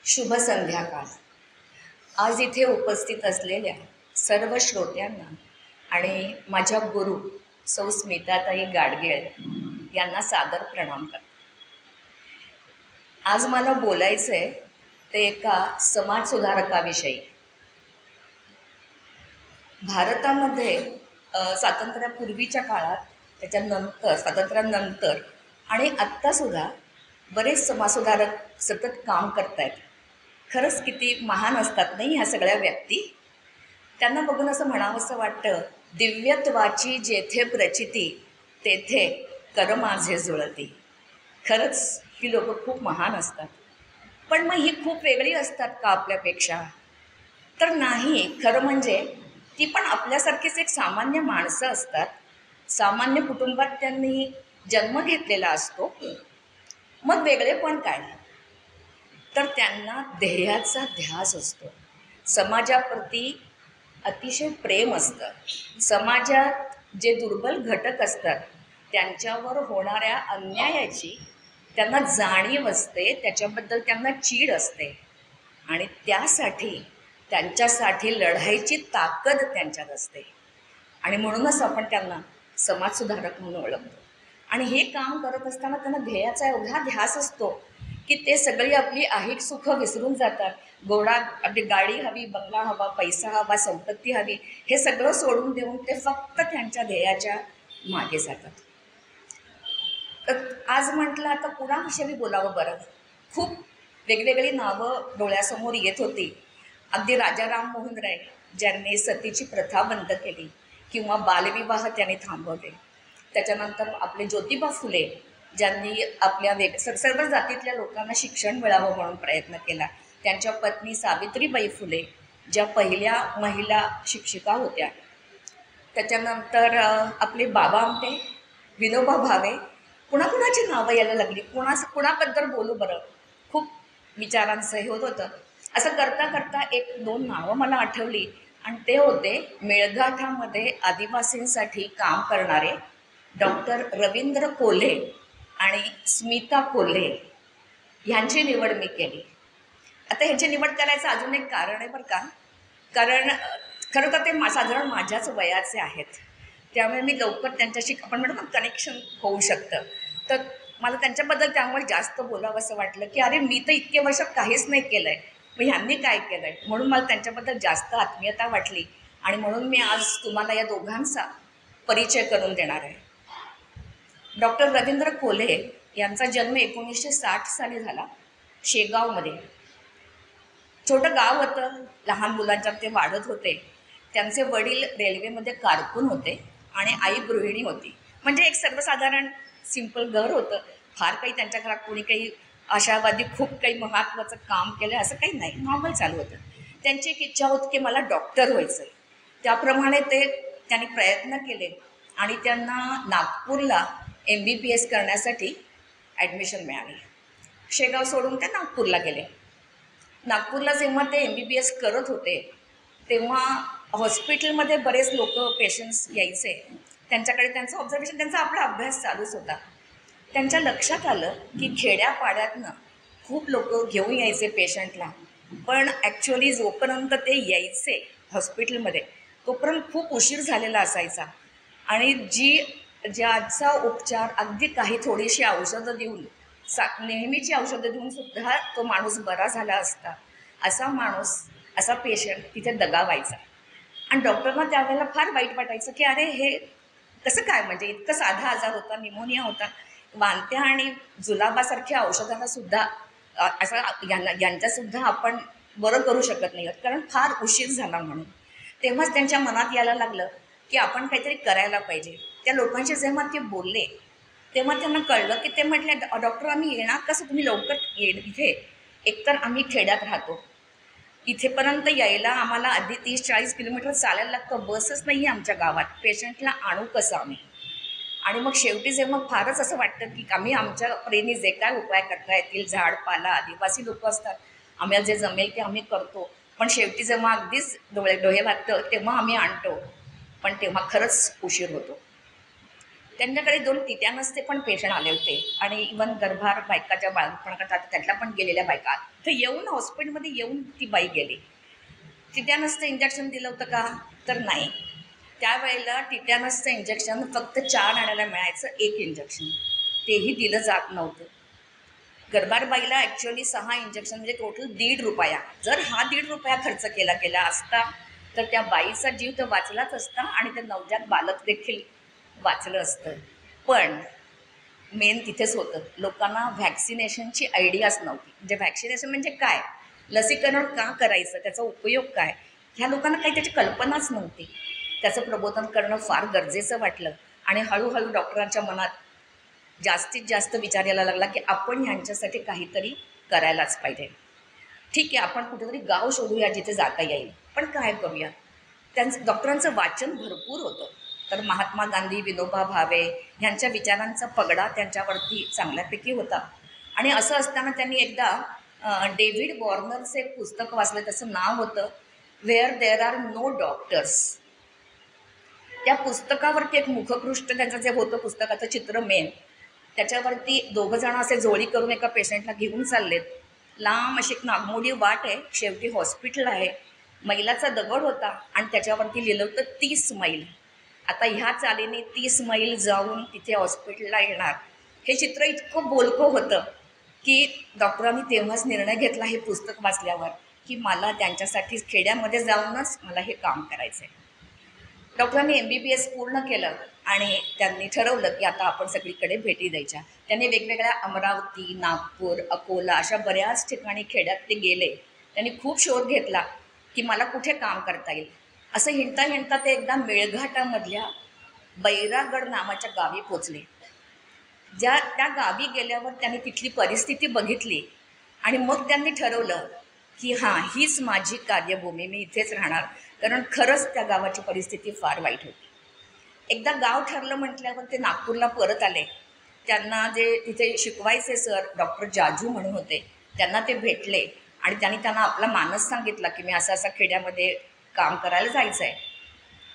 शुभ संध्याकाळ. आज इथे उपस्थित असलेल्या सर्व श्रोत्यांना आणि माझ्या गुरु सौ स्मिताताई गाडगीळ यांना सादर प्रणाम करते. आज मला बोलायचं आहे ते एका समाजसुधारकाविषयी. भारतामध्ये स्वातंत्र्यापूर्वीच्या काळात, त्याच्यानंतर स्वातंत्र्यानंतर आणि आत्तासुद्धा बरेच समाजसुधारक सतत काम करत आहेत. खरंच किती महान असतात नाही ह्या सगळ्या व्यक्ती. त्यांना बघून असं म्हणावंसं वाटतं, दिव्यत्वाची जेथे प्रचिती तेथे कर माझे जुळती. खरंच ही लोकं खूप महान असतात. पण मग ही खूप वेगळी असतात का आपल्यापेक्षा? तर नाही. खरं म्हणजे ती पण आपल्यासारखीच एक सामान्य माणसं असतात. सामान्य कुटुंबात त्यांनी जन्म घेतलेला असतो. मग वेगळेपण काय? तर त्यांना ध्येयाचा ध्यास असतो. समाजाप्रती अतिशय प्रेम असतं. समाजात जे दुर्बल घटक असतात त्यांच्यावर होणाऱ्या अन्यायाची त्यांना जाणीव असते, त्याच्याबद्दल त्यांना चीड असते आणि त्यासाठी त्यांच्यासाठी लढायची ताकद त्यांच्यात असते. आणि म्हणूनच आपण त्यांना समाजसुधारक म्हणून ओळखतो. आणि हे काम करत असताना त्यांना ध्येयाचा एवढा ध्यास असतो की ते सगळी आपली ऐहिक सुख विसरून जातात. आपली गाडी हवी, बंगला हवा, पैसा हवा, संपत्ती हवी, हे सगळं सोडून देऊन ते फक्त त्यांच्या ध्येयाच्या मागे जातात. तर आज म्हटलं आता कुणाविषयी बोलावं बरं? खूप वेगवेगळी नावं डोळ्यासमोर येत होती. अगदी राजा राममोहन राय ज्यांनी सतीची प्रथा बंद केली किंवा बालविवाह त्यांनी थांबवले. त्याच्यानंतर आपले ज्योतिबा फुले ज्यांनी आपल्या सर्व जातीतल्या लोकांना शिक्षण मिळावं म्हणून प्रयत्न केला. त्यांच्या पत्नी सावित्रीबाई फुले ज्या पहिल्या महिला शिक्षिका होत्या. त्याच्यानंतर आपले बाबा आमटे, विनोबा भावे. कुणाकुणाची नावं यायला लागली. कुणाबद्दल बोलू बरं? खूप विचारांचं हे होत होतं. असं करता करता एक दोन नावं मला आठवली आणि ते होते मेळघाटामध्ये आदिवासींसाठी काम करणारे डॉक्टर रवींद्र कोल्हे आणि स्मिता कोल्हे ह्यांची निवड मी केली. आता ह्याची निवड करायचं अजून एक कारण आहे बरं का. कारण खरं तर ते साधारण माझ्याच वयाचे आहेत. त्यामुळे मी लवकर त्यांच्याशी आपण म्हणतो ना कनेक्शन होऊ शकतं. तर मला त्यांच्याबद्दल त्यामुळे जास्त बोलावं असं वाटलं की अरे मी तर इतके वर्षात काहीच नाही केलं आहे, मग ह्यांनी काय केलं आहे, म्हणून मला त्यांच्याबद्दल जास्त आत्मीयता वाटली. आणि म्हणून मी आज तुम्हाला या दोघांचा परिचय करून देणार आहे. डॉक्टर रवींद्र कोल्हे यांचा जन्म 1960 साली झाला शेगावमध्ये. छोटं गाव होतं, लहान मुलांच्यात ते वाढत होते. त्यांचे वडील रेल्वेमध्ये कारकून होते आणि आई गृहिणी होती. म्हणजे एक सर्वसाधारण सिंपल घर होतं. फार काही त्यांच्या घरात कोणी काही आशावादी खूप काही महत्त्वाचं काम केलं असं काही नाही, नॉर्मल चालू होतं. त्यांची एक इच्छा होती की मला डॉक्टर व्हायचं आहे. त्याप्रमाणे त्यांनी प्रयत्न केले आणि त्यांना नागपूरला MBBS करण्यासाठी ॲडमिशन मिळाली. शेगाव सोडून ते नागपूरला गेले. नागपूरला जेव्हा ते MBBS करत होते तेव्हा हॉस्पिटलमध्ये बरेच लोक पेशंट्स यायचे. त्यांच्याकडे त्यांचं ऑब्झर्वेशन, त्यांचा आपला अभ्यास चालूच होता. त्यांच्या लक्षात आलं की खेड्यापाड्यातनं खूप लोक घेऊन यायचे पेशंटला, पण ॲक्च्युअली जोपर्यंत ते यायचे हॉस्पिटलमध्ये तोपर्यंत खूप उशीर झालेला असायचा. आणि ज्याचा उपचार अगदी काही थोडीशी औषधं देऊन नेहमीची औषधं देऊन सुद्धा तो माणूस बरा झाला असता, असा पेशंट तिथे दगा व्हायचा. आणि डॉक्टरना त्यावेळेला फार वाईट वाटायचं की अरे हे कसं काय, म्हणजे इतकं साधा आजार होता, निमोनिया होता, वांत्या आणि जुलाबासारख्या औषधांना सुद्धा यांच्यासुद्धा आपण बरं करू शकत नाही कारण फार उशीर झाला म्हणून. तेव्हाच त्यांच्या मनात यायला लागलं की आपण काहीतरी करायला पाहिजे. त्या लोकांशी जेव्हा ते बोलले तेव्हा त्यांना कळलं की ते म्हटले, डॉक्टर आम्ही येणार कसं, तुम्ही लवकर इथे, एकतर आम्ही खेड्यात राहतो, इथेपर्यंत यायला आम्हाला आधी 30-40 किलोमीटर चालायला लागतं, बसच नाही आहे आमच्या गावात, पेशंटला आणू कसं आम्ही. आणि मग शेवटी जेव्हा फारच असं वाटतं की आम्ही आमच्या परीने जे काय उपाय करता येतील, झाडपाला, आदिवासी लोक असतात, आम्हाला जे जमेल ते आम्ही करतो, पण शेवटी जेव्हा अगदीच डोळे वाटतं तेव्हा आम्ही आणतो, पण तेव्हा खरंच उशीर होतो. त्यांच्याकडे 2 टिटॅनसचे पण पेशंट आले होते आणि इवन गर्भार बायकाच्या बाळपणाकरता त्यातल्या पण गेलेल्या बायका. तर येऊन हॉस्पिटलमध्ये येऊन ती बाई गेली. टिटॅनसचं इंजेक्शन दिलं होतं का? तर नाही. त्यावेळेला टिटॅनसचं इंजेक्शन फक्त 4 आण्याला मिळायचं, 1 इंजेक्शन. तेही दिलं जात नव्हतं. गर्भार बाईला ॲक्च्युअली 6 इंजेक्शन म्हणजे टोटल ₹1.5. जर हा ₹1.5 खर्च केला असता तर त्या बाईचा जीव तर वाचलाच असता आणि त्या नवजात बालक देखील वाचलं असतं. पण मेन तिथेच होतं, लोकांना व्हॅक्सिनेशनची आयडियाच नव्हती. म्हणजे व्हॅक्सिनेशन म्हणजे काय, लसीकरण का करायचं, त्याचा उपयोग काय, ह्या लोकांना काही त्याची कल्पनाच नव्हती. त्याचं प्रबोधन करणं फार गरजेचं वाटलं आणि हळूहळू डॉक्टरांच्या मनात जास्तीत जास्त विचार यायला लागला की आपण ह्यांच्यासाठी काहीतरी करायलाच पाहिजे. ठीक आहे, आपण कुठेतरी गाव शोधूया जिथे जाता येईल, पण काय करूया. डॉक्टरांचं वाचन भरपूर होतं. तर महात्मा गांधी, विनोबा भावे ह्यांच्या विचारांचा पगडा त्यांच्यावरती चांगल्यापैकी होता. आणि असं असताना त्यांनी एकदा डेव्हिड वॉर्नरचं एक पुस्तक वाचलं. त्याचं नाव होतं where there are no doctors. त्या पुस्तकावरती एक मुखपृष्ठ त्यांचं जे होतं, पुस्तकाचं चित्र मेन, त्याच्यावरती 2 जण असे जोडी करून एका पेशंटला घेऊन चाललेत. लांब अशी एक नागमोडी वाट आहे, शेवटी हॉस्पिटल आहे. मैलाचा दगड होता आणि त्याच्यावरती लिहिलं होतं 30 मैल. आता ह्या चालीने 30 मैल जाऊन तिथे हॉस्पिटलला येणार. हे चित्र इतकं बोलकं होतं की डॉक्टरांनी तेव्हाच निर्णय घेतला हे पुस्तक वाचल्यावर की मला त्यांच्यासाठी खेड्यामध्ये जाऊनच मला हे काम करायचं आहे. डॉक्टरांनी MBBS पूर्ण केलं आणि त्यांनी ठरवलं की आता आपण सगळीकडे भेटी द्यायच्या. त्यांनी वेगवेगळ्या अमरावती, नागपूर, अकोला अशा बऱ्याच ठिकाणी खेड्यात ते गेले. त्यांनी खूप शोध घेतला की मला कुठे काम करता येईल. असं हिंडता हिंडता ते एकदा मेळघाटामधल्या बैरागड नावाच्या गावी पोचले. त्या गावी गेल्यावर त्यांनी तिथली परिस्थिती बघितली आणि मग त्यांनी ठरवलं की हां, हीच माझी कार्यभूमी, मी इथेच राहणार. कारण खरंच त्या गावाची परिस्थिती फार वाईट होती. एकदा गाव ठरलं म्हटल्यावर ते नागपूरला परत आले. त्यांना जे तिथे शिकवायचे सर डॉक्टर जाजू म्हणून होते, त्यांना ते भेटले आणि त्यांना आपला मानस सांगितला की मी असं असं खेड्यामध्ये काम करायला जायचं आहे.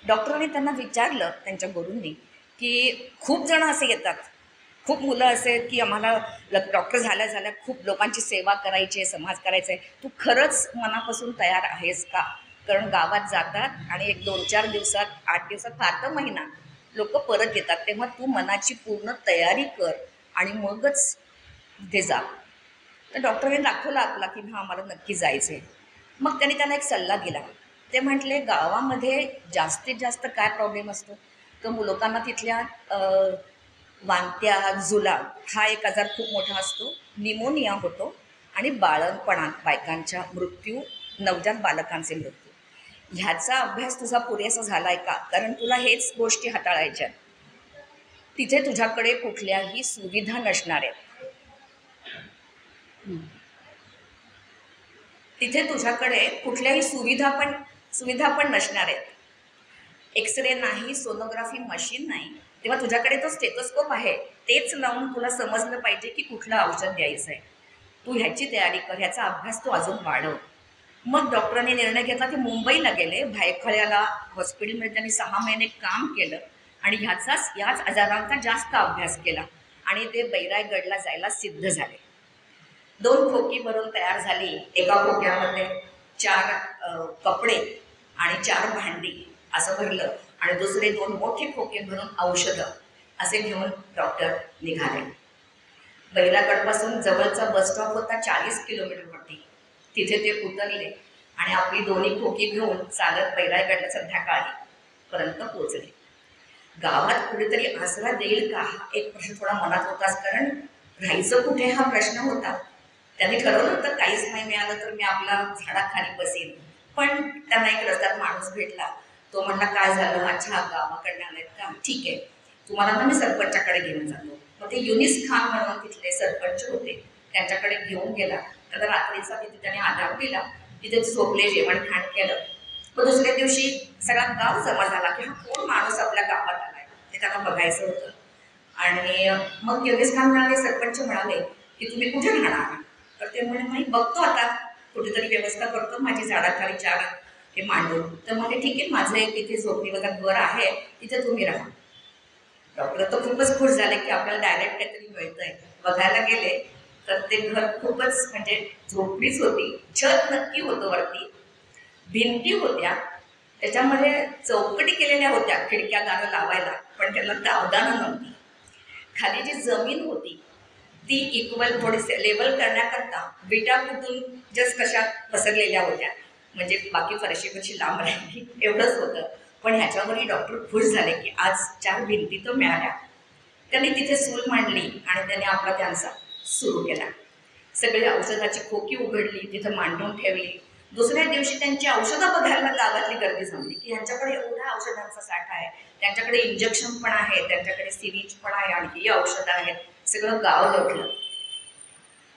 डॉक्टरांनी त्यांना विचारलं, त्यांच्या गुरूंनी, की खूप जण असे येतात, खूप मुलं असे की आम्हाला डॉक्टर झाल्या खूप लोकांची सेवा करायची आहे, समाज करायचा आहे, तू खरंच मनापासून तयार आहेस का? कारण गावात जातात आणि 1-2-4 दिवसात, 8 दिवसात, फार तर महिना लोक परत येतात. तेव्हा तू मनाची पूर्ण तयारी कर आणि मगच तिथे जा. तर डॉक्टरांनी दाखवला आपला की हां, मला नक्की जायचं आहे. मग त्यांना एक सल्ला दिला. ते म्हटले गावामध्ये जास्तीत जास्त काय प्रॉब्लेम असतो, तर लोकांना तिथल्या वांत्या, जुलाब हा एक आजार खूप मोठा असतो, निमोनिया होतो आणि बाळंतपणात बायकांच्या मृत्यू, नवजात बालकांचे मृत्यू. ह्याचा अभ्यास तुझा पुरेसा झाला आहे का? कारण तुला हेच गोष्टी हाताळायच्या. तिथे तुझ्याकडे कुठल्याही सुविधा नसणार आहेत. तिथे तुझ्याकडे कुठल्याही सुविधा पण नसणार आहेत. एक्सरे नाही, सोनोग्राफी मशीन नाही. तेव्हा तुझ्याकडे तो स्टेथोस्कोप आहे, तेच लावून तुला समजलं पाहिजे की कुठलं औषध द्यायचं आहे. तू ह्याची तयारी कर, ह्याचा अभ्यास तू अजून वाढव. मग डॉक्टरांनी निर्णय घेतला की मुंबईला गेले. भायखळ्याला हॉस्पिटलमध्ये त्यांनी 6 महिने काम केलं आणि याच आजारांचा जास्त अभ्यास केला आणि ते बैरागडला जायला सिद्ध झाले. 2 खोकी भरून तयार झाली. एका खोक्यामध्ये 4 कपडे आणि 4 भांडी असं भरलं आणि दुसरे 2 मोठे खोके भरून औषधं असे घेऊन डॉक्टर निघाले. बैरागडपासून जवळचा बसस्टॉप होता 40 किलोमीटरवरती. तिथे ते उतरले आणि आपली 2 खोकी घेऊन चालत बैरागडला संध्याकाळी पर्यंत पोचले. गावात कुठेतरी आसरा देईल का, हा एक प्रश्न थोडा मनात होताच. कारण राहायचं कुठे हा प्रश्न होता. त्यांनी ठरवलं होतं काहीच नाही मिळालं तर मी आपला झाडाखाली बसेन. पण त्यांना एक रस्त्यात माणूस भेटला. तो म्हणला, काय झालं? अच्छा, गावाकडनं आलेत का? ठीक आहे, तुम्हाला ना मी सरपंचाकडे घेऊन जातो. मग ते युनिस खान म्हणून तिथले सरपंच होते, त्यांच्याकडे घेऊन गेला. त्याला रात्रीचा तिथे त्याने आधार दिला. तिथे झोपले, जेवण खाण केलं. मग दुसऱ्या दिवशी सगळा गाव जमा झाला की हा कोण माणूस आपल्या गावात आलाय, ते त्यांना बघायचं होतं. आणि मग युनिस खान म्हणाले, सरपंच म्हणाले की तुम्ही कुठे राहणार? तर ते म्हणे, बघतो आता कुठेतरी व्यवस्था करतो, माझी झाडाखाली 4 हे मांडून. तर म्हणजे ठीक आहे, माझं एक तिथे झोपडीवरचा घर आहे, तिथे तुम्ही राहा. डॉक्टर तर खूपच खुश झाले की आपल्याला डायरेक्ट काहीतरी मिळतंय. बघायला गेले तर ते घर खूपच म्हणजे झोपडीच होती. छत नक्की होतं वरती, भिंती होत्या, त्याच्यामध्ये चौकटी केलेल्या होत्या खिडक्या दारं लावायला, पण त्याला दावदानं नव्हती. खाली जी जमीन होती ती इक्वल थोडीसे लेवल करण्याकरता विटा कुठून जस्ट कशा पसरलेल्या होत्या, म्हणजे बाकी फरशी कशी लांब राहिली एवढंच होतं. पण ह्याच्यावरही डॉक्टर खुश झाले की आज 4 भिंती तर मिळाल्या. त्यांनी तिथे सूल मांडली आणि त्याने आपला त्यांचा सुरू केला. सगळी औषधाची खोकी उघडली, तिथं मांडून ठेवली. दुसऱ्या दिवशी त्यांची औषधं बघायला गावातली गर्दी जमली की ह्यांच्याकडे एवढ्या औषधांचा साठा आहे, त्यांच्याकडे इंजेक्शन पण आहे, त्यांच्याकडे सिरिंज पण आहे, आणखी औषधं आहेत. सगळं गाव लोटलं.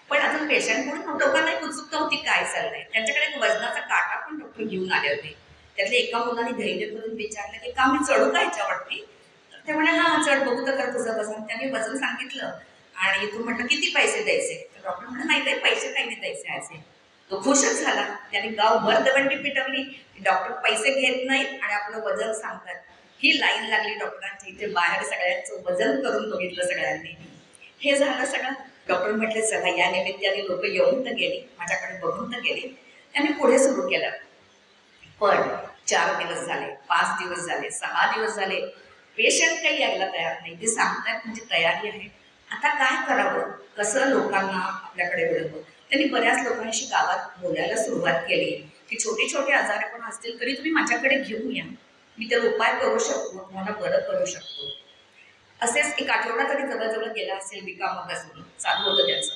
पण अजून पेशंट म्हणून लोकांना एक उत्सुकता होती काय चाललंय. त्यांच्याकडे एक वजनाचा काटा पण डॉक्टर घेऊन आले होते. त्यातल्या एका मुलाने धैर्य करून विचारलं की का मी चढू का ह्याच्यावरती. तर ते म्हणे हा चढ, बघू तर कर तुझं वजन. त्यांनी वजन सांगितलं आणि तू म्हटलं किती पैसे द्यायचे. तर डॉक्टर म्हणे नाही काही पैसे काही नाही द्यायचे ह्याचे. तो खुशच झाला. त्याने गावभर दवंडी पिटवली. डॉक्टर पैसे घेत नाहीत आणि आपलं वजन सांगतात. ही लाईन लागली डॉक्टरांच्या इथे बाहेर. सगळ्यांचं वजन करून बघितलं सगळ्यांनी. हे झालं सगळं. डॉक्टर म्हटले चला या निमित्ताने लोक येऊन तर गेली, माझ्याकडे बघून तर गेली. त्यांनी पुढे सुरू केलं. पण 4 दिवस झाले, 5 दिवस झाले, 6 दिवस झाले, पेशंट काही यायला तयार नाही. ते सांगतात म्हणजे तयारी आहे. आता काय करावं, कसं लोकांना आपल्याकडे मिळवं. त्यांनी बऱ्याच लोकांशी गावात बोलायला सुरुवात केली की छोटे छोटे आजार पण असतील तरी तुम्ही माझ्याकडे घेऊन या, मी तर उपाय करू शकतो, तुम्हाला बरं करू शकतो. असेच एक आठवडा तरी जवळजवळ गेला असेल. बिकामगासून चालू होतं त्याचं.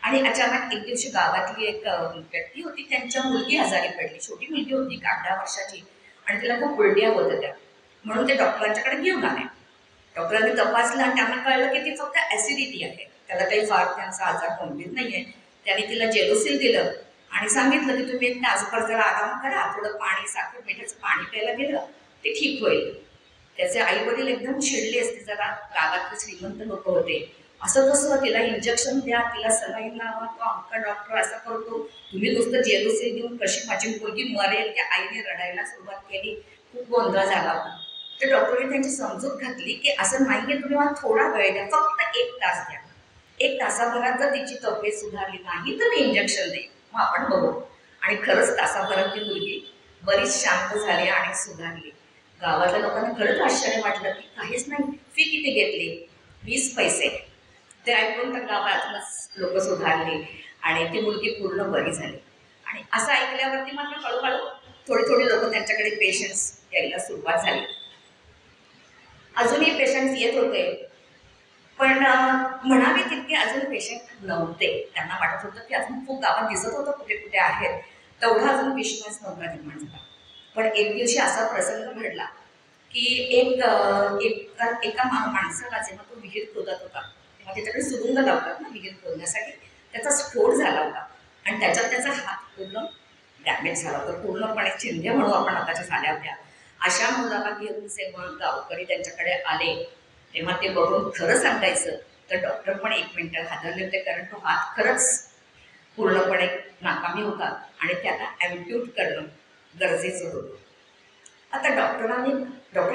आणि अचानक एक दिवशी गावातली एक व्यक्ती होती, त्यांच्या मुलगी आजारी पडली. छोटी मुलगी होती 8-10 वर्षाची आणि तिला खूप उलट्या होत होत्या. म्हणून ते डॉक्टरांच्याकडे घेऊन आले. डॉक्टरांनी तपासलं आणि त्यांना कळलं की ती फक्त ॲसिडिटी आहे, त्याला काही फार त्यांचा आजार गंभीर नाही आहे. त्यांनी तिला जेलोसिल दिलं आणि सांगितलं की तुम्ही एक तासभर जरा आराम करा, थोडं पाणी, साखर मिठाचं पाणी प्यायला गेलं ते ठीक होईल. त्याचे आई वडील एकदम चिडले असते. जरा गावातले श्रीमंत लोक होते. असं कसं, तिला इंजेक्शन द्या, तिला सलाईन लावा, तो आमका डॉक्टर असा करतो, तुम्ही नुसतं जेलोसिल देऊन कशी माझी मुलगी मरेल. त्या आईने रडायला सुरुवात केली. खूप गोंधळ झाला होता. तर डॉक्टरने त्यांची समजूत घातली की असं नाहीये, तुम्ही मला थोडा वेळ द्या, फक्त 1 तास द्या. 1 तासाभरात जर तिची तब्येत सुधारली नाही तर मी इंजेक्शन देईन, मग आपण बघू. आणि खरंच तासाभरात ती मुलगी बरीच शांत झाली आणि सुधारली. गावातल्या लोकांना खरंच आश्चर्य वाटलं की काहीच नाही. फी किती घेतली? 20 पैसे. ते ऐकून तर गावातूनच लोक सुधारली आणि ती मुलगी पूर्ण बरी झाली. आणि असं ऐकल्यावरती मात्र हळूहळू थोडी थोडी लोक त्यांच्याकडे पेशंट्स यायला सुरुवात झाली. अजूनही पेशंट्स येत होते, पण म्हणावे तितके अजून पेशंट नव्हते. त्यांना वाटत होतं की अजून खूप गावात दिसत होतं कुठे कुठे आहेत, तेवढा अजून विश्वास नव्हता निर्माण झाला. पण एक दिवशी असा प्रसंग घडला की एका माणसाला जेव्हा तो विहीर खोदत होता तेव्हा त्याच्याकडे सुरुंग लावतात ना विहीर खोदण्यासाठी, त्याचा स्फोट झाला होता आणि त्याच्यात त्याचा हात पूर्ण डॅमेज झाला होता. पूर्णपणे चिंध्या म्हणून आपण हाताच्या झाल्या होत्या. अशा मुलाला घेऊन जेव्हा गावकरी त्यांच्याकडे आले तेव्हा ते बघून खरं सांगायचं तर डॉक्टर पण 1 मिनिट हादरले होते, कारण तो हात खरंच पूर्णपणे नाकामी होता आणि त्याला ॲम्प्यूट करणं गरजेचं होतं. आता डॉक्टर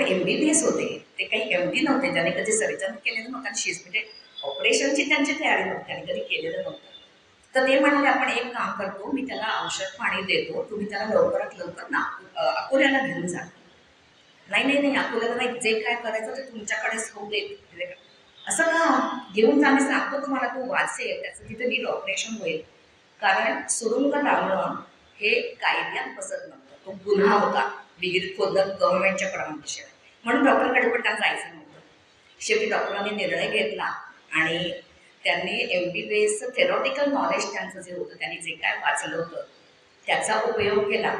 MBBS होते, ते काही MD नव्हते. त्याने कधी सर्जन केलेलं नव्हतं आणि म्हणजे ऑपरेशनची त्यांची तयारी नव्हती, त्याने कधी केलेलं नव्हतं. तर ते म्हणाले आपण एक काम करतो, मी त्याला औषध पाणी देतो, तुम्ही त्याला लवकरात लवकर अकोल्याला घेऊन जा. नाही नाही नाही, अकोल्याला नाही, जे काय करायचं ते तुमच्याकडेच होऊ देत. असं का? घेऊन जा, मी सांगतो तुम्हाला, तो वाचेल, त्याचं तिथे नीट ऑपरेशन होईल. कारण सुरुंग लावणं हे कायद्यात बसत नव्हतं, तो गुन्हा होता. विहीर खोदणं गव्हर्नमेंटच्या परवानगीशिवाय. म्हणून डॉक्टरकडे पण त्यांना जायचं नव्हतं. शेवटी डॉक्टरांनी निर्णय घेतला आणि त्यांनी MBBSचं थेरॉटिकल नॉलेज त्यांचं जे होतं, त्यांनी जे काय वाचलं होतं त्याचा उपयोग केला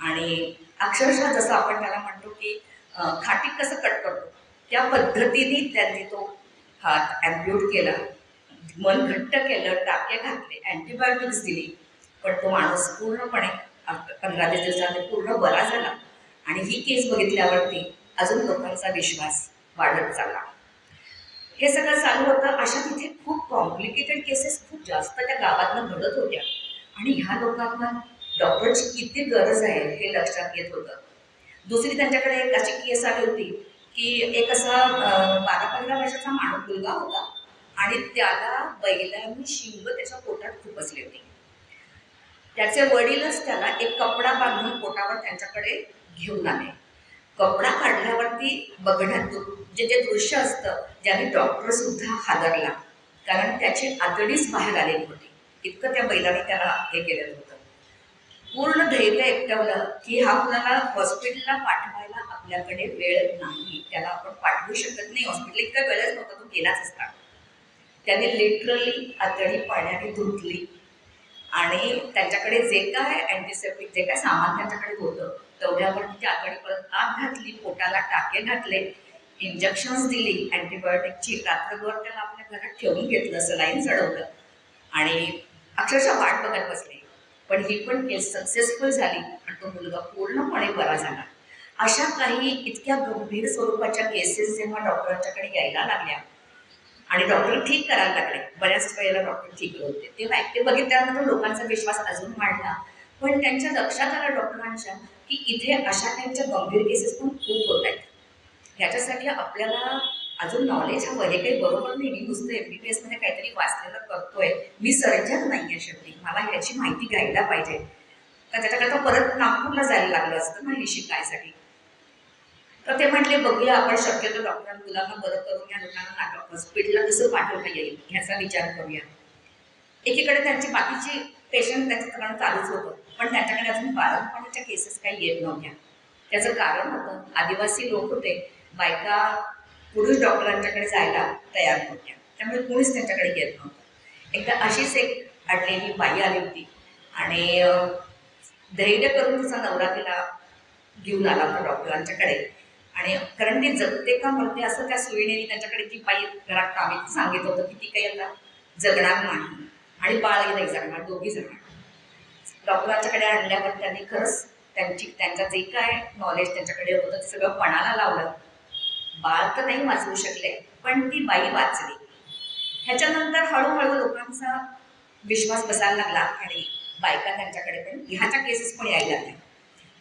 आणि अक्षरशः जसं आपण त्याला म्हणतो की खाटीक कसं कट करतो त्या पद्धतीने त्यांनी तो हात ॲम्प्यूट केला. मन घट्ट केलं, टाके घातले, अँटीबायोटिक्स दिली. पण तो माणूस पूर्णपणे 15-20 दिवसांनी पूर्ण बरा झाला. आणि ही केस बघितल्यावरती अजून लोकांचा विश्वास वाढत चालला. हे सगळं चालू होतं. अशा तिथे खूप कॉम्प्लिकेटेड केसेस खूप जास्त त्या गावातनं घडत होत्या आणि ह्या लोकांना डॉक्टरची किती गरज आहे हे लक्षात येत होतं. दुसरी त्यांच्याकडे एक अशी केस आली होती की एक असा 12-15 वर्षाचा मुलगा होता आणि त्याला बैलांनी शिंग त्याच्या पोटात खुपसली होती. त्याचे वडीलच त्याला एक कपडा बांधून पोटावर त्यांच्याकडे घेऊन आले. कपडा काढल्यावरती बघण्यात जे जे दृश्य असतं ज्याने डॉक्टर सुद्धा हादरला, कारण त्याची आतडीच बाहेर आलेली होती. इतकं त्या बैलाने त्याला हे केलेलं होतं. पूर्ण धैर्य एकटवलं की हा मुलाला हॉस्पिटलला पाठवायला आपल्याकडे वेळ नाही, त्याला आपण पाठवू शकत नाही हॉस्पिटल, इतका वेळच नव्हता, तो गेलाच असता. त्याने लिटरली आतडी पाण्याने धुतली आणि त्यांच्याकडे जे काय अँटीसेप्टिक जे काय सामान त्यांच्याकडे होतं तेवढ्यावरती ती आतडी परत आत घातली, पोटाला टाके घातले, इंजेक्शन्स दिली अँटीबायोटिकची. रात्रभर त्याला आपल्या घरात ठेवून घेतलं, सलाईन चढवलं आणि अक्षरशः वाट बघत बसले. पण ही पण केस सक्सेसफुल झाली आणि तो मुलगा पूर्णपणे बरा झाला. अशा काही इतक्या गंभीर स्वरूपाच्या केसेस जेव्हा डॉक्टरांच्याकडे यायला लागल्या आणि डॉक्टर ठीक करायला लागले, बऱ्याच वेळेला डॉक्टर ठीक होते, तेव्हा ते बघितल्यानंतर लोकांचा विश्वास अजून वाढला. पण त्यांच्या लक्षात आलं डॉक्टरांच्या की इथे अशा टाईपच्या गंभीर केसेस पण खूप होत आहेत. ह्याच्यासाठी आपल्याला अजून नॉलेज हवं. हे काही बरोबर नाही मी नुसतं MBBS मध्ये काहीतरी वाचलेलं करतोय, मी सर्जन नाही आहे शेवटी, मला ह्याची माहिती घ्यायला पाहिजे. तर त्याच्याकरता परत नागपूरला जायला लागलं असतं ना हे शिकायसाठी. तर ते म्हटले बघूया आपण शक्यतो डॉक्टरांना मुलांना बरं करून या लोकांना हॉस्पिटलला कसं पाठवता येईल ह्याचा विचार करूया. एकीकडे त्यांची बाकीची पेशंट त्यांच्याकडे चालूच होतं, पण त्यांच्याकडे अजून बाळंतपणाच्या केसेस काही येत नव्हत्या. त्याचं कारण होतं आदिवासी लोक होते, बायका पुरुष डॉक्टरांच्याकडे जायला तयार नव्हत्या, त्यामुळे कोणीच त्यांच्याकडे येत नव्हतं. एकदा अशीच एक अडलेली बाई आली होती आणि धैर्य करून तिचा नवरा तिला घेऊन आला होता डॉक्टरांच्याकडे. आणि कारण ती जगते का मरते असं त्या सुईने त्यांच्याकडे ती बाई घरात कामी सांगितलं होतं की ती काही आता जगणार नाही आणि बाळही नाही जगणार, दोघी जगणार. डॉक्टरांच्याकडे आणल्यावर त्यांनी खरंच त्यांचं जे काय नॉलेज त्यांच्याकडे होतं ते सगळं पणाला लावलं. बाळ तर नाही वाचवू शकले पण ती बाई वाचली. ह्याच्यानंतर हळूहळू लोकांचा विश्वास बसायला लागला आणि बायका त्यांच्याकडे पण ह्याच्या केसेस पण यायला लागल्या.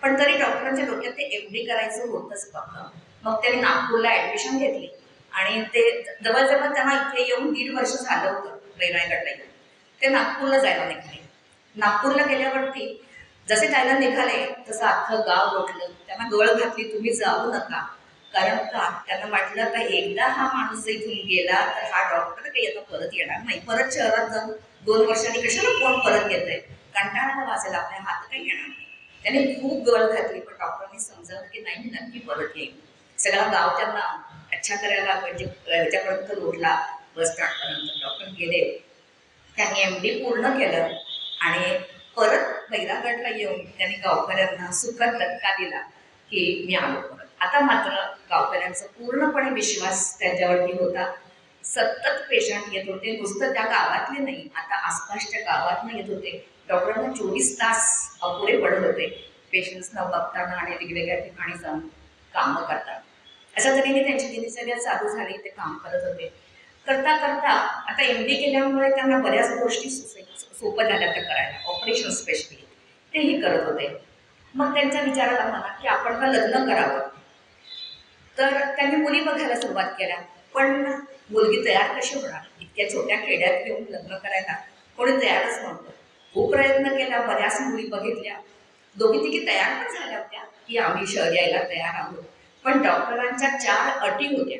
पण तरी डॉक्टरांच्या डोक्यात ते MD करायचं होतंच फक्त. मग त्यांनी नागपूरला ॲडमिशन घेतली आणि ते जवळजवळ त्यांना इथे येऊन 1.5 वर्ष झालं होतं रायगडला येऊन. ते नागपूरला जायला निघाले. नागपूरला गेल्यावरती जसे जायला निघाले तसं अख्खं गाव लोटलं, त्यांना गळ घातली तुम्ही जाऊ नका. कारण का त्यांना वाटलं आता एकदा हा माणूस इथून गेला तर हा डॉक्टर काही आता परत येणार नाही, परत शहरात जाऊन 2 वर्षांनी कशाला कोण परत येतंय, कंटाळा वाचेल, आपल्या हात काही येणार नाही. त्याने खूप गळ घातली पण डॉक्टरांनी समजावलं की नाही मी नक्की परत येईल. सगळा गाव त्यांना अच्छा करायला म्हणजे ह्याच्यापर्यंत लोटला, बस स्टॉपपर्यंत. डॉक्टर गेले, त्यांनी MD पूर्ण केलं आणि परत वैरागडला येऊन त्यांनी गावकऱ्यांना सुखद धक्का दिला की मी आलो परत. आता मात्र गावकऱ्यांचा पूर्णपणे विश्वास त्यांच्यावरती होता. सतत पेशंट येत होते, नुसतं त्या गावातले नाही, आता आसपासच्या गावातनं येत होते. डॉक्टरांना 24 तास अपुरे पडत होते पेशंट्सना बघताना आणि वेगवेगळ्या ठिकाणी जाऊन कामं करतात. अशा तऱ्हेने त्यांची दिनचर्या चालू झाली, ते काम करत होते. करता करता आता MD केल्यामुळे त्यांना बऱ्याच गोष्टी सोपं झाल्या त्या करायला, ऑपरेशन स्पेशली तेही करत होते. मग त्यांच्या विचाराला म्हणा की आपण का लग्न करावं. तर त्यांनी मुली बघायला सुरुवात केल्या, पण मुलगी तयार कशी होणार, इतक्या छोट्या खेड्यात घेऊन लग्न करायला कोणी तयारच नव्हतं. खूप प्रयत्न केला, बऱ्याच मुली बघितल्या, दोघी तिघी तयार पण झाल्या होत्या की आम्ही शहर यायला तयार आहोत. पण डॉक्टरांच्या 4 अटी होत्या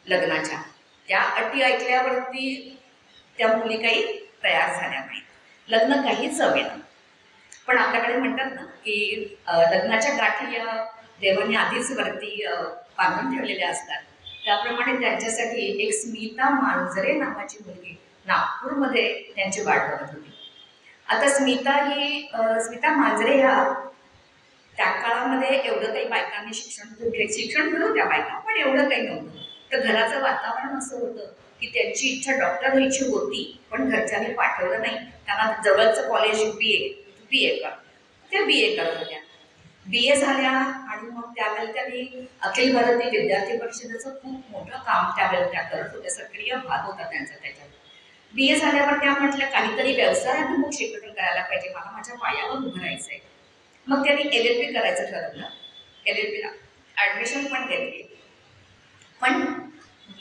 लग्नाच्या. त्या अटी ऐकल्यावरती त्या मुली काही तयार झाल्या नाही, लग्न काहीच हवेना. पण आपल्याकडे म्हणतात ना की लग्नाच्या गाठी या देवाने आधीच वरती बांधून ठेवलेल्या असतात. त्याप्रमाणे त्यांच्यासाठी एक स्मिता मांजरे नावाची मुलगी नागपूरमध्ये त्यांची वाट बघत होती. आता स्मिता मांजरे ह्या त्या काळामध्ये एवढं काही बायकांनी शिक्षण घेत होत्या बायका, पण एवढं काही नव्हतं. तर घराचं वातावरण असं होतं की त्यांची इच्छा डॉक्टर व्हायची होती पण घरच्यांनी पाठवलं नाही. त्यांना जवळचं कॉलेज BA कर, त्या BA करत होत्या. BA झाल्या आणि मग त्यावेळेला त्यांनी अखिल भारतीय विद्यार्थी परिषदेचं खूप मोठं काम त्यावेळेला त्या करत होत्या, सक्रिय भाग होता त्यांचा त्याच्यात. BA झाल्यावर त्या म्हटल्या काहीतरी व्यवसायाभिमुख शिक्षण करायला पाहिजे, मला माझ्या पायावर उभं राहायचंय. मग त्यांनी LLB करायचं ठरवलं. LLBला ॲडमिशन पण घेतली पण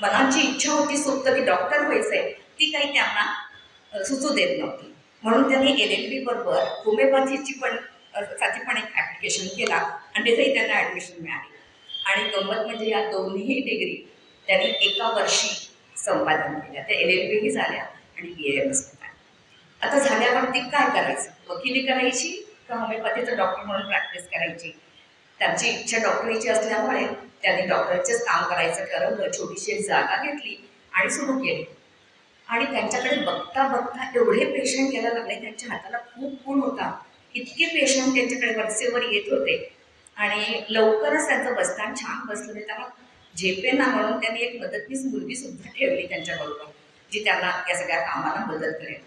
मनाची इच्छा होती सुप्त की डॉक्टर व्हायचंय, ती काही त्यांना सुचू देत नव्हती. म्हणून त्यांनी LLB बरोबर होमिओपॅथीची पण साठी पण एक ॲप्लिकेशन केला आणि तिथेही त्यांना ॲडमिशन मिळाली. आणि गंमत म्हणजे या दोन्ही डिग्री त्यांनी एका वर्षी संपादन केल्या. त्या LLB झाल्या आणि BAMS झाल्या. आता झाल्यावरती काय करायचं? वकिली करायची का होमिओपॅथीचं डॉक्टर म्हणून प्रॅक्टिस करायची? त्यांची इच्छा डॉक्टरीची असल्यामुळे त्यांनी डॉक्टरचेच काम करायचं ठरवलं. छोटीशी एक जागा घेतली आणि सुरू केली. आणि त्यांच्याकडे बघता बघता एवढे पेशंट यायला लागले, त्यांच्या हाताला खूप गुण होता. इतके पेशंट त्यांच्याकडे वरचेवर येत होते आणि लवकरच त्यांचं बसताना छान बसलं नाही. त्याला झेपेना म्हणून त्यांनी एक मदतनीस मुलगी सुद्धा ठेवली त्यांच्याबरोबर, जी त्यांना या सगळ्या कामाला मदत करेल.